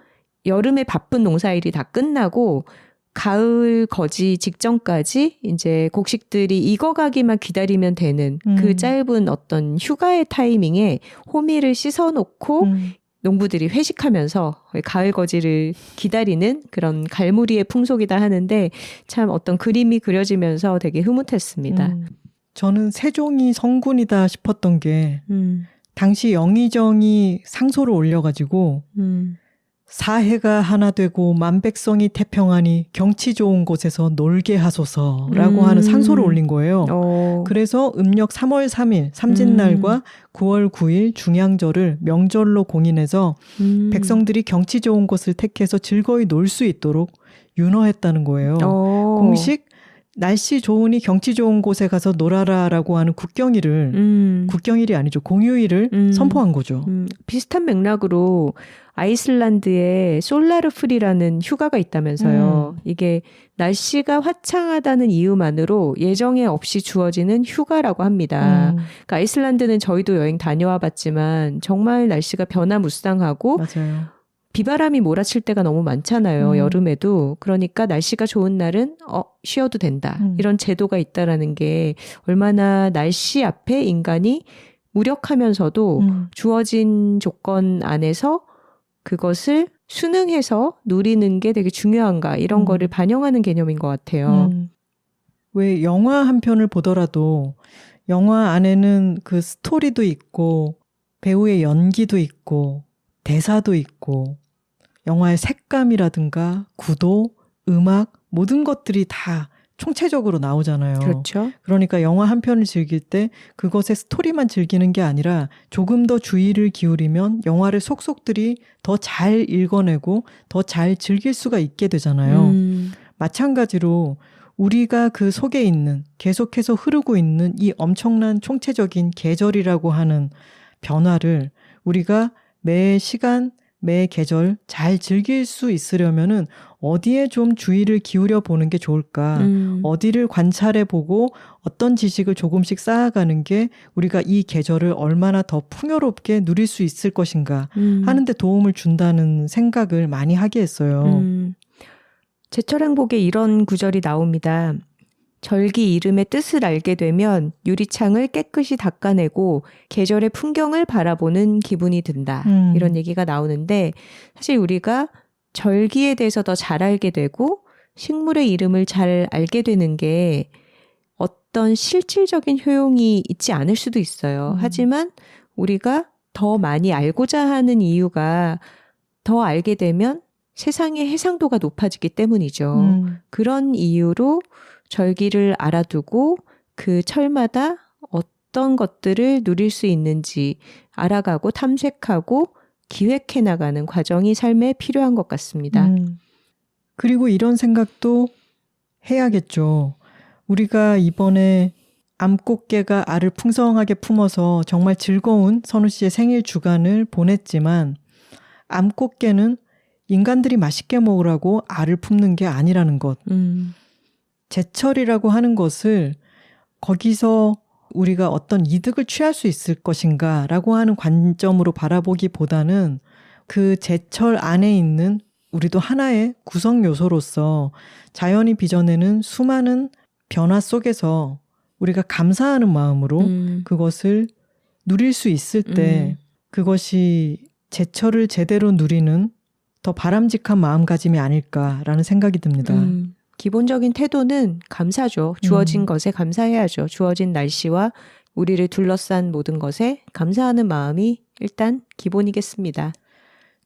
여름에 바쁜 농사일이 다 끝나고 가을 거지 직전까지 이제 곡식들이 익어가기만 기다리면 되는 그 짧은 어떤 휴가의 타이밍에 호미를 씻어놓고 농부들이 회식하면서 가을 거지를 기다리는 그런 갈무리의 풍속이다 하는데 참 어떤 그림이 그려지면서 되게 흐뭇했습니다. 저는 세종이 성군이다 싶었던 게 당시 영의정이 상소를 올려가지고 사해가 하나 되고 만백성이 태평하니 경치 좋은 곳에서 놀게 하소서라고 하는 상소를 올린 거예요. 그래서 음력 3월 3일 삼진날과 9월 9일 중양절을 명절로 공인해서 백성들이 경치 좋은 곳을 택해서 즐거이 놀 수 있도록 윤허했다는 거예요. 공식 날씨 좋으니 경치 좋은 곳에 가서 놀아라라고 하는 국경일을 국경일이 아니죠. 공휴일을 선포한 거죠. 비슷한 맥락으로 아이슬란드에 솔라르풀이라는 휴가가 있다면서요. 이게 날씨가 화창하다는 이유만으로 예정에 없이 주어지는 휴가라고 합니다. 그러니까 아이슬란드는 저희도 여행 다녀와 봤지만 정말 날씨가 변화무쌍하고 맞아요. 비바람이 몰아칠 때가 너무 많잖아요. 여름에도. 그러니까 날씨가 좋은 날은 쉬어도 된다. 이런 제도가 있다라는 게 얼마나 날씨 앞에 인간이 무력하면서도 주어진 조건 안에서 그것을 순응해서 누리는 게 되게 중요한가 이런 거를 반영하는 개념인 것 같아요. 왜 영화 한 편을 보더라도 영화 안에는 그 스토리도 있고 배우의 연기도 있고 대사도 있고 영화의 색감이라든가 구도, 음악 모든 것들이 다 총체적으로 나오잖아요. 그렇죠. 그러니까 영화 한 편을 즐길 때 그것의 스토리만 즐기는 게 아니라 조금 더 주의를 기울이면 영화를 속속들이 더 잘 읽어내고 더 잘 즐길 수가 있게 되잖아요. 마찬가지로 우리가 그 속에 있는 계속해서 흐르고 있는 이 엄청난 총체적인 계절이라고 하는 변화를 우리가 매 시간, 매 계절 잘 즐길 수 있으려면은 어디에 좀 주의를 기울여 보는 게 좋을까? 어디를 관찰해 보고 어떤 지식을 조금씩 쌓아가는 게 우리가 이 계절을 얼마나 더 풍요롭게 누릴 수 있을 것인가 하는 데 도움을 준다는 생각을 많이 하게 했어요. 제철 행복에 이런 구절이 나옵니다. 절기 이름의 뜻을 알게 되면 유리창을 깨끗이 닦아내고 계절의 풍경을 바라보는 기분이 든다. 이런 얘기가 나오는데 사실 우리가 절기에 대해서 더 잘 알게 되고 식물의 이름을 잘 알게 되는 게 어떤 실질적인 효용이 있지 않을 수도 있어요. 하지만 우리가 더 많이 알고자 하는 이유가 더 알게 되면 세상의 해상도가 높아지기 때문이죠. 그런 이유로 절기를 알아두고 그 철마다 어떤 것들을 누릴 수 있는지 알아가고 탐색하고 기획해 나가는 과정이 삶에 필요한 것 같습니다. 그리고 이런 생각도 해야겠죠. 우리가 이번에 암꽃게가 알을 풍성하게 품어서 정말 즐거운 선우 씨의 생일 주간을 보냈지만 암꽃게는 인간들이 맛있게 먹으라고 알을 품는 게 아니라는 것. 제철이라고 하는 것을 거기서 우리가 어떤 이득을 취할 수 있을 것인가 라고 하는 관점으로 바라보기보다는 그 제철 안에 있는 우리도 하나의 구성 요소로서 자연이 빚어내는 수많은 변화 속에서 우리가 감사하는 마음으로 그것을 누릴 수 있을 때 그것이 제철을 제대로 누리는 더 바람직한 마음가짐이 아닐까라는 생각이 듭니다. 기본적인 태도는 감사죠. 주어진 것에 감사해야죠. 주어진 날씨와 우리를 둘러싼 모든 것에 감사하는 마음이 일단 기본이겠습니다.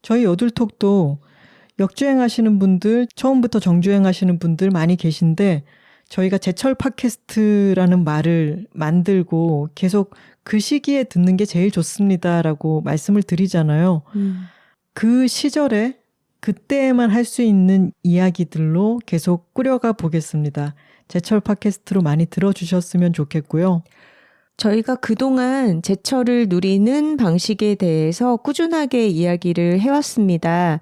저희 여둘톡도 역주행하시는 분들, 처음부터 정주행하시는 분들 많이 계신데 저희가 제철 팟캐스트라는 말을 만들고 계속 그 시기에 듣는 게 제일 좋습니다라고 말씀을 드리잖아요. 그 시절에 그때에만 할 수 있는 이야기들로 계속 꾸려가 보겠습니다. 제철 팟캐스트로 많이 들어주셨으면 좋겠고요. 저희가 그동안 제철을 누리는 방식에 대해서 꾸준하게 이야기를 해왔습니다.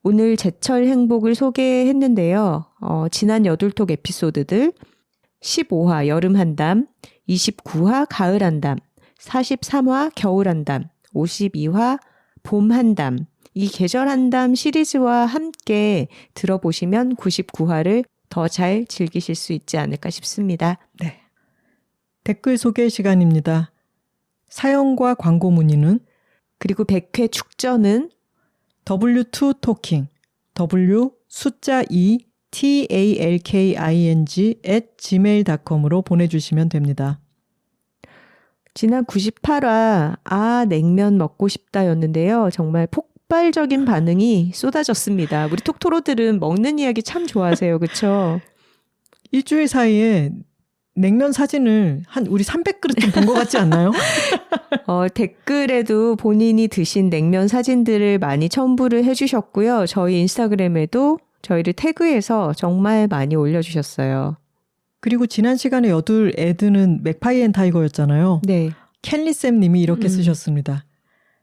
오늘 제철 행복을 소개했는데요. 지난 여둘톡 에피소드들 15화 여름 한담, 29화 가을 한담, 43화 겨울 한담, 52화 봄 한담, 이 계절 한담 시리즈와 함께 들어보시면 99화를 더 잘 즐기실 수 있지 않을까 싶습니다. 네. 댓글 소개 시간입니다. 사연과 광고 문의는 그리고 100회 축전은 W2 토킹 W 숫자 2 TALKING @gmail.com으로 보내주시면 됩니다. 지난 98화 냉면 먹고 싶다였는데요. 정말 폭발적인 반응이 쏟아졌습니다. 우리 톡토로들은 먹는 이야기 참 좋아하세요. 그렇죠? 일주일 사이에 냉면 사진을 한 우리 300그릇 본 것 같지 않나요? 댓글에도 본인이 드신 냉면 사진들을 많이 첨부를 해주셨고요. 저희 인스타그램에도 저희를 태그해서 정말 많이 올려주셨어요. 그리고 지난 시간에 여둘 애드는 맥파이 앤 타이거였잖아요. 네. 켈리쌤 님이 이렇게 쓰셨습니다.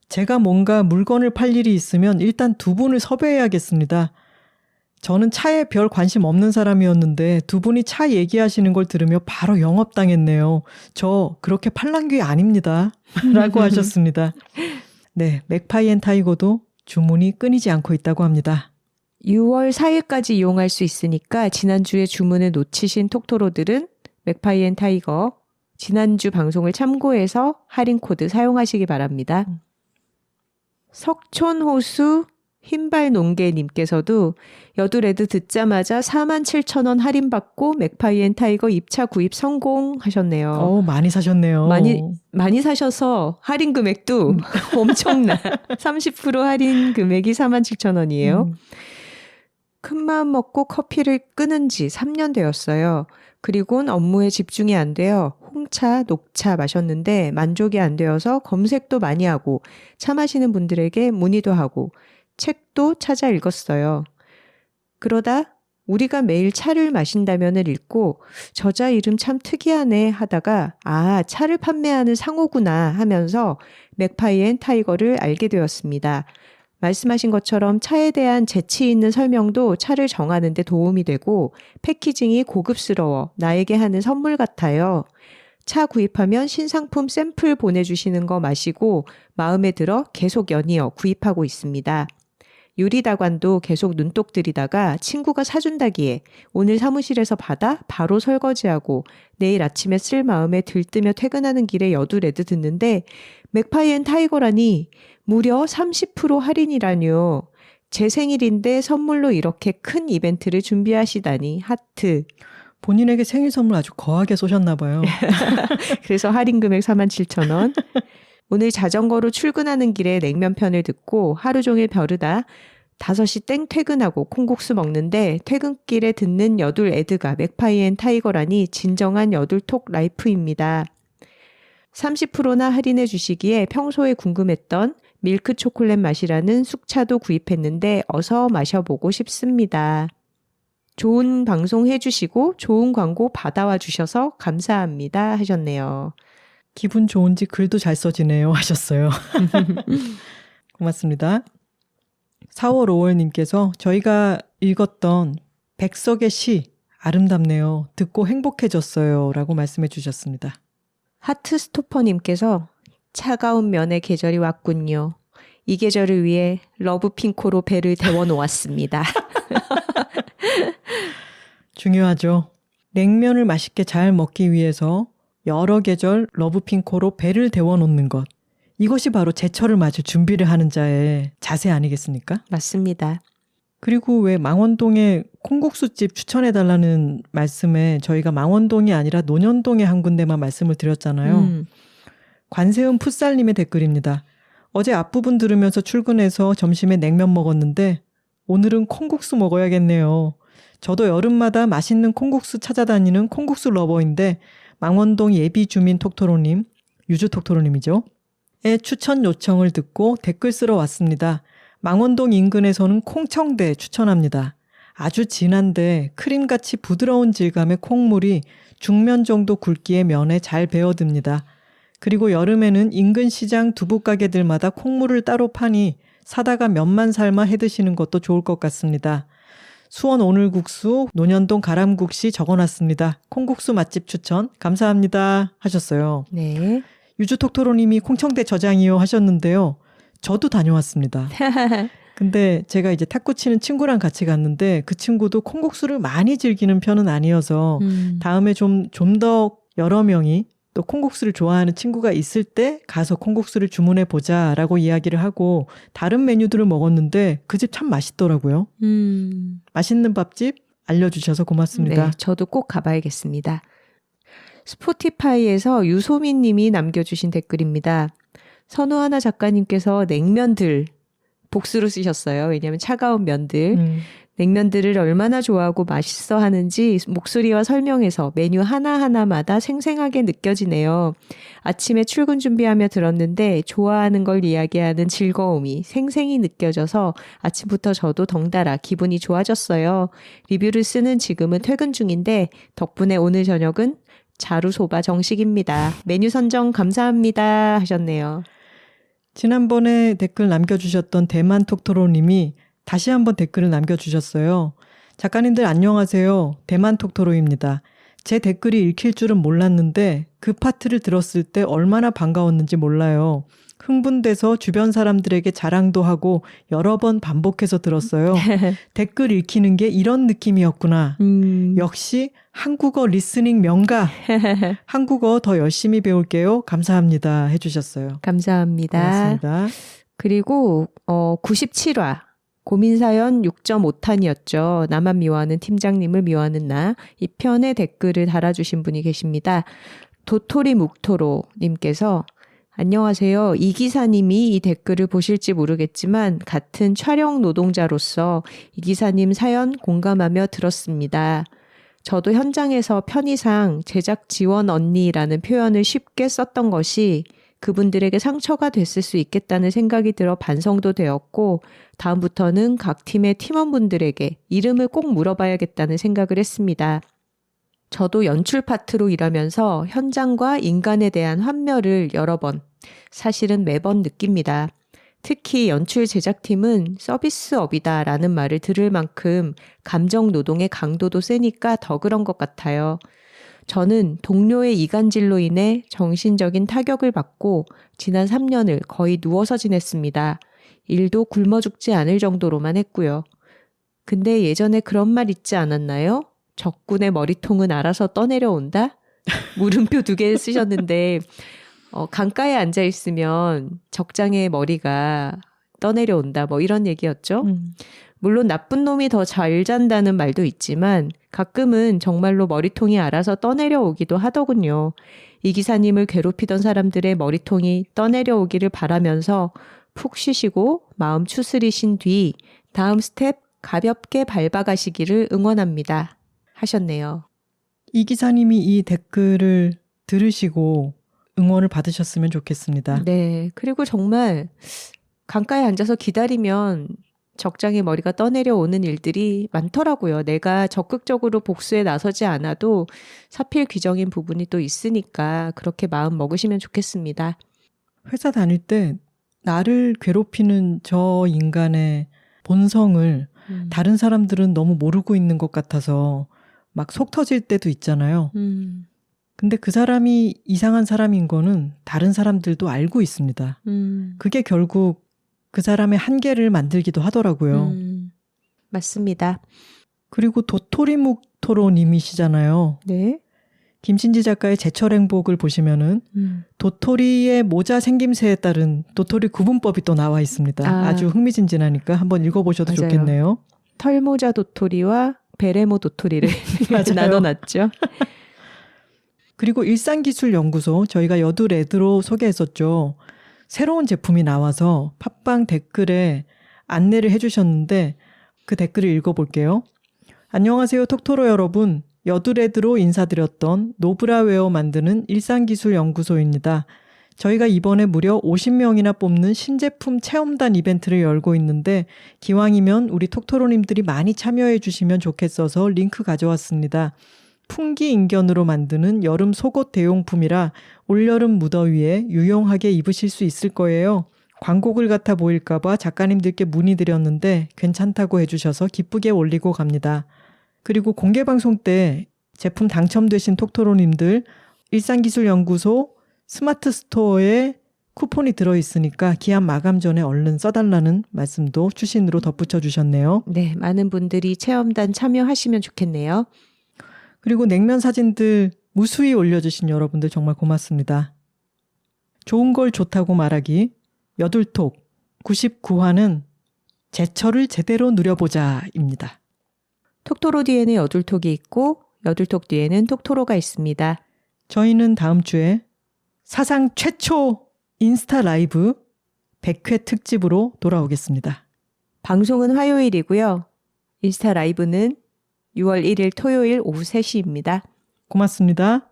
제가 뭔가 물건을 팔 일이 있으면 일단 두 분을 섭외해야겠습니다. 저는 차에 별 관심 없는 사람이었는데 두 분이 차 얘기하시는 걸 들으며 바로 영업당했네요. 저 그렇게 팔랑귀 아닙니다. 라고 하셨습니다. 네, 맥파이 앤 타이거도 주문이 끊이지 않고 있다고 합니다. 6월 4일까지 이용할 수 있으니까 지난주에 주문을 놓치신 톡토로들은 맥파이 앤 타이거 지난주 방송을 참고해서 할인 코드 사용하시기 바랍니다. 석촌호수 흰발농개님께서도 여두레드 듣자마자 47,000원 할인받고 맥파이 앤 타이거 입차 구입 성공하셨네요. 많이 사셨네요. 많이 사셔서 할인 금액도 엄청나. 30% 할인 금액이 47,000원이에요. 큰마음 먹고 커피를 끊은 지 3년 되었어요. 그리고는 업무에 집중이 안 돼요. 홍차, 녹차 마셨는데 만족이 안 되어서 검색도 많이 하고 차 마시는 분들에게 문의도 하고 책도 찾아 읽었어요. 그러다 우리가 매일 차를 마신다면을 읽고 저자 이름 참 특이하네 하다가 차를 판매하는 상호구나 하면서 맥파이 앤 타이거를 알게 되었습니다. 말씀하신 것처럼 차에 대한 재치 있는 설명도 차를 정하는 데 도움이 되고 패키징이 고급스러워 나에게 하는 선물 같아요. 차 구입하면 신상품 샘플 보내주시는 거 마시고 마음에 들어 계속 연이어 구입하고 있습니다. 유리다관도 계속 눈독 들이다가 친구가 사준다기에 오늘 사무실에서 받아 바로 설거지하고 내일 아침에 쓸 마음에 들뜨며 퇴근하는 길에 여두레드 듣는데 맥파이 앤 타이거라니 무려 30% 할인이라뇨. 제 생일인데 선물로 이렇게 큰 이벤트를 준비하시다니 하트. 본인에게 생일 선물 아주 거하게 쏘셨나 봐요. 그래서 할인 금액 47,000원. 오늘 자전거로 출근하는 길에 냉면편을 듣고 하루 종일 벼르다 5시 땡 퇴근하고 콩국수 먹는데 퇴근길에 듣는 여둘 애드가 맥파이 앤 타이거라니 진정한 여둘톡 라이프입니다. 30%나 할인해 주시기에 평소에 궁금했던 밀크 초콜릿 맛이라는 쑥차도 구입했는데 어서 마셔보고 싶습니다. 좋은 방송 해주시고 좋은 광고 받아와 주셔서 감사합니다 하셨네요. 기분 좋은지 글도 잘 써지네요 하셨어요. 고맙습니다. 4월 5월님께서 저희가 읽었던 백석의 시 아름답네요. 듣고 행복해졌어요 라고 말씀해 주셨습니다. 하트스토퍼님께서 차가운 면의 계절이 왔군요. 이 계절을 위해 러브핑코로 배를 데워놓았습니다. 중요하죠. 냉면을 맛있게 잘 먹기 위해서 여러 계절 러브핑코로 배를 데워놓는 것. 이것이 바로 제철을 맞을 준비를 하는 자의 자세 아니겠습니까? 맞습니다. 그리고 왜 망원동에 콩국수집 추천해달라는 말씀에 저희가 망원동이 아니라 논현동에 한 군데만 말씀을 드렸잖아요. 관세음 풋살님의 댓글입니다. 어제 앞부분 들으면서 출근해서 점심에 냉면 먹었는데 오늘은 콩국수 먹어야겠네요. 저도 여름마다 맛있는 콩국수 찾아다니는 콩국수 러버인데 망원동 예비주민 톡토로님, 유주 톡토로님이죠. 의 추천 요청을 듣고 댓글 쓰러 왔습니다. 망원동 인근에서는 콩청대 추천합니다. 아주 진한데 크림같이 부드러운 질감의 콩물이 중면 정도 굵기의 면에 잘 배어듭니다. 그리고 여름에는 인근 시장 두부가게들마다 콩물을 따로 파니 사다가 면만 삶아 해드시는 것도 좋을 것 같습니다. 수원 오늘국수 논현동 가람국시 적어놨습니다. 콩국수 맛집 추천 감사합니다 하셨어요. 네. 유주톡토로님이 콩청대 저장이요 하셨는데요. 저도 다녀왔습니다. 근데 제가 이제 탁구 치는 친구랑 같이 갔는데 그 친구도 콩국수를 많이 즐기는 편은 아니어서 다음에 좀 더 여러 명이 또 콩국수를 좋아하는 친구가 있을 때 가서 콩국수를 주문해 보자라고 이야기를 하고 다른 메뉴들을 먹었는데 그 집 참 맛있더라고요. 맛있는 밥집 알려주셔서 고맙습니다. 네, 저도 꼭 가봐야겠습니다. 스포티파이에서 유소민 님이 남겨주신 댓글입니다. 선우하나 작가님께서 냉면들 복수로 쓰셨어요. 왜냐하면 차가운 면들. 냉면들을 얼마나 좋아하고 맛있어 하는지 목소리와 설명에서 메뉴 하나하나마다 생생하게 느껴지네요. 아침에 출근 준비하며 들었는데 좋아하는 걸 이야기하는 즐거움이 생생히 느껴져서 아침부터 저도 덩달아 기분이 좋아졌어요. 리뷰를 쓰는 지금은 퇴근 중인데 덕분에 오늘 저녁은 자루소바 정식입니다. 메뉴 선정 감사합니다 하셨네요. 지난번에 댓글 남겨주셨던 대만 톡토로님이 다시 한번 댓글을 남겨주셨어요. 작가님들 안녕하세요. 대만 톡토로입니다. 제 댓글이 읽힐 줄은 몰랐는데 그 파트를 들었을 때 얼마나 반가웠는지 몰라요. 흥분돼서 주변 사람들에게 자랑도 하고 여러 번 반복해서 들었어요. 댓글 읽히는 게 이런 느낌이었구나. 역시 한국어 리스닝 명가. 한국어 더 열심히 배울게요. 감사합니다. 해주셨어요. 감사합니다. 고맙습니다. 그리고 97화 고민사연 6.5탄이었죠. 나만 미워하는 팀장님을 미워하는 나. 이 편에 댓글을 달아주신 분이 계십니다. 도토리 묵토로 님께서 안녕하세요. 이 기사님이 이 댓글을 보실지 모르겠지만 같은 촬영 노동자로서 이 기사님 사연 공감하며 들었습니다. 저도 현장에서 편의상 제작 지원 언니라는 표현을 쉽게 썼던 것이 그분들에게 상처가 됐을 수 있겠다는 생각이 들어 반성도 되었고 다음부터는 각 팀의 팀원분들에게 이름을 꼭 물어봐야겠다는 생각을 했습니다. 저도 연출 파트로 일하면서 현장과 인간에 대한 환멸을 여러 번, 사실은 매번 느낍니다. 특히 연출 제작팀은 서비스업이다라는 말을 들을 만큼 감정 노동의 강도도 세니까 더 그런 것 같아요. 저는 동료의 이간질로 인해 정신적인 타격을 받고 지난 3년을 거의 누워서 지냈습니다. 일도 굶어 죽지 않을 정도로만 했고요. 근데 예전에 그런 말 있지 않았나요? 적군의 머리통은 알아서 떠내려온다? 물음표 2개 쓰셨는데 강가에 앉아있으면 적장의 머리가 떠내려온다 뭐 이런 얘기였죠. 물론 나쁜 놈이 더 잘 잔다는 말도 있지만 가끔은 정말로 머리통이 알아서 떠내려오기도 하더군요. 이 기사님을 괴롭히던 사람들의 머리통이 떠내려오기를 바라면서 푹 쉬시고 마음 추스리신 뒤 다음 스텝 가볍게 밟아가시기를 응원합니다. 하셨네요. 이 기사님이 이 댓글을 들으시고 응원을 받으셨으면 좋겠습니다. 네. 그리고 정말 강가에 앉아서 기다리면 적장의 머리가 떠내려오는 일들이 많더라고요. 내가 적극적으로 복수에 나서지 않아도 사필 규정인 부분이 또 있으니까 그렇게 마음 먹으시면 좋겠습니다. 회사 다닐 때 나를 괴롭히는 저 인간의 본성을 다른 사람들은 너무 모르고 있는 것 같아서 막 속 터질 때도 있잖아요. 근데 그 사람이 이상한 사람인 거는 다른 사람들도 알고 있습니다. 그게 결국 그 사람의 한계를 만들기도 하더라고요. 맞습니다. 그리고 도토리묵 토로님이시잖아요. 네. 김신지 작가의 제철 행복을 보시면은 도토리의 모자 생김새에 따른 도토리 구분법이 또 나와 있습니다. 아주 흥미진진하니까 한번 읽어보셔도 맞아요. 좋겠네요. 털모자 도토리와 베레모 도토리를 나눠놨죠. 그리고 일상기술연구소 저희가 여두레드로 소개했었죠. 새로운 제품이 나와서 팟빵 댓글에 안내를 해주셨는데 그 댓글을 읽어볼게요. 안녕하세요 톡토로 여러분. 여두레드로 인사드렸던 노브라웨어 만드는 일상기술연구소입니다. 저희가 이번에 무려 50명이나 뽑는 신제품 체험단 이벤트를 열고 있는데 기왕이면 우리 톡토로님들이 많이 참여해 주시면 좋겠어서 링크 가져왔습니다. 풍기인견으로 만드는 여름 속옷 대용품이라 올여름 무더위에 유용하게 입으실 수 있을 거예요. 광고글 같아 보일까봐 작가님들께 문의드렸는데 괜찮다고 해주셔서 기쁘게 올리고 갑니다. 그리고 공개방송 때 제품 당첨되신 톡토로님들 일상기술연구소 스마트 스토어에 쿠폰이 들어있으니까 기한 마감 전에 얼른 써달라는 말씀도 추신으로 덧붙여 주셨네요. 네, 많은 분들이 체험단 참여하시면 좋겠네요. 그리고 냉면 사진들 무수히 올려주신 여러분들 정말 고맙습니다. 좋은 걸 좋다고 말하기 여둘톡 99화는 제철을 제대로 누려보자입니다. 톡토로 뒤에는 여둘톡이 있고 여둘톡 뒤에는 톡토로가 있습니다. 저희는 다음 주에 사상 최초 인스타 라이브 100회 특집으로 돌아오겠습니다. 방송은 화요일이고요. 인스타 라이브는 6월 1일 토요일 오후 3시입니다. 고맙습니다.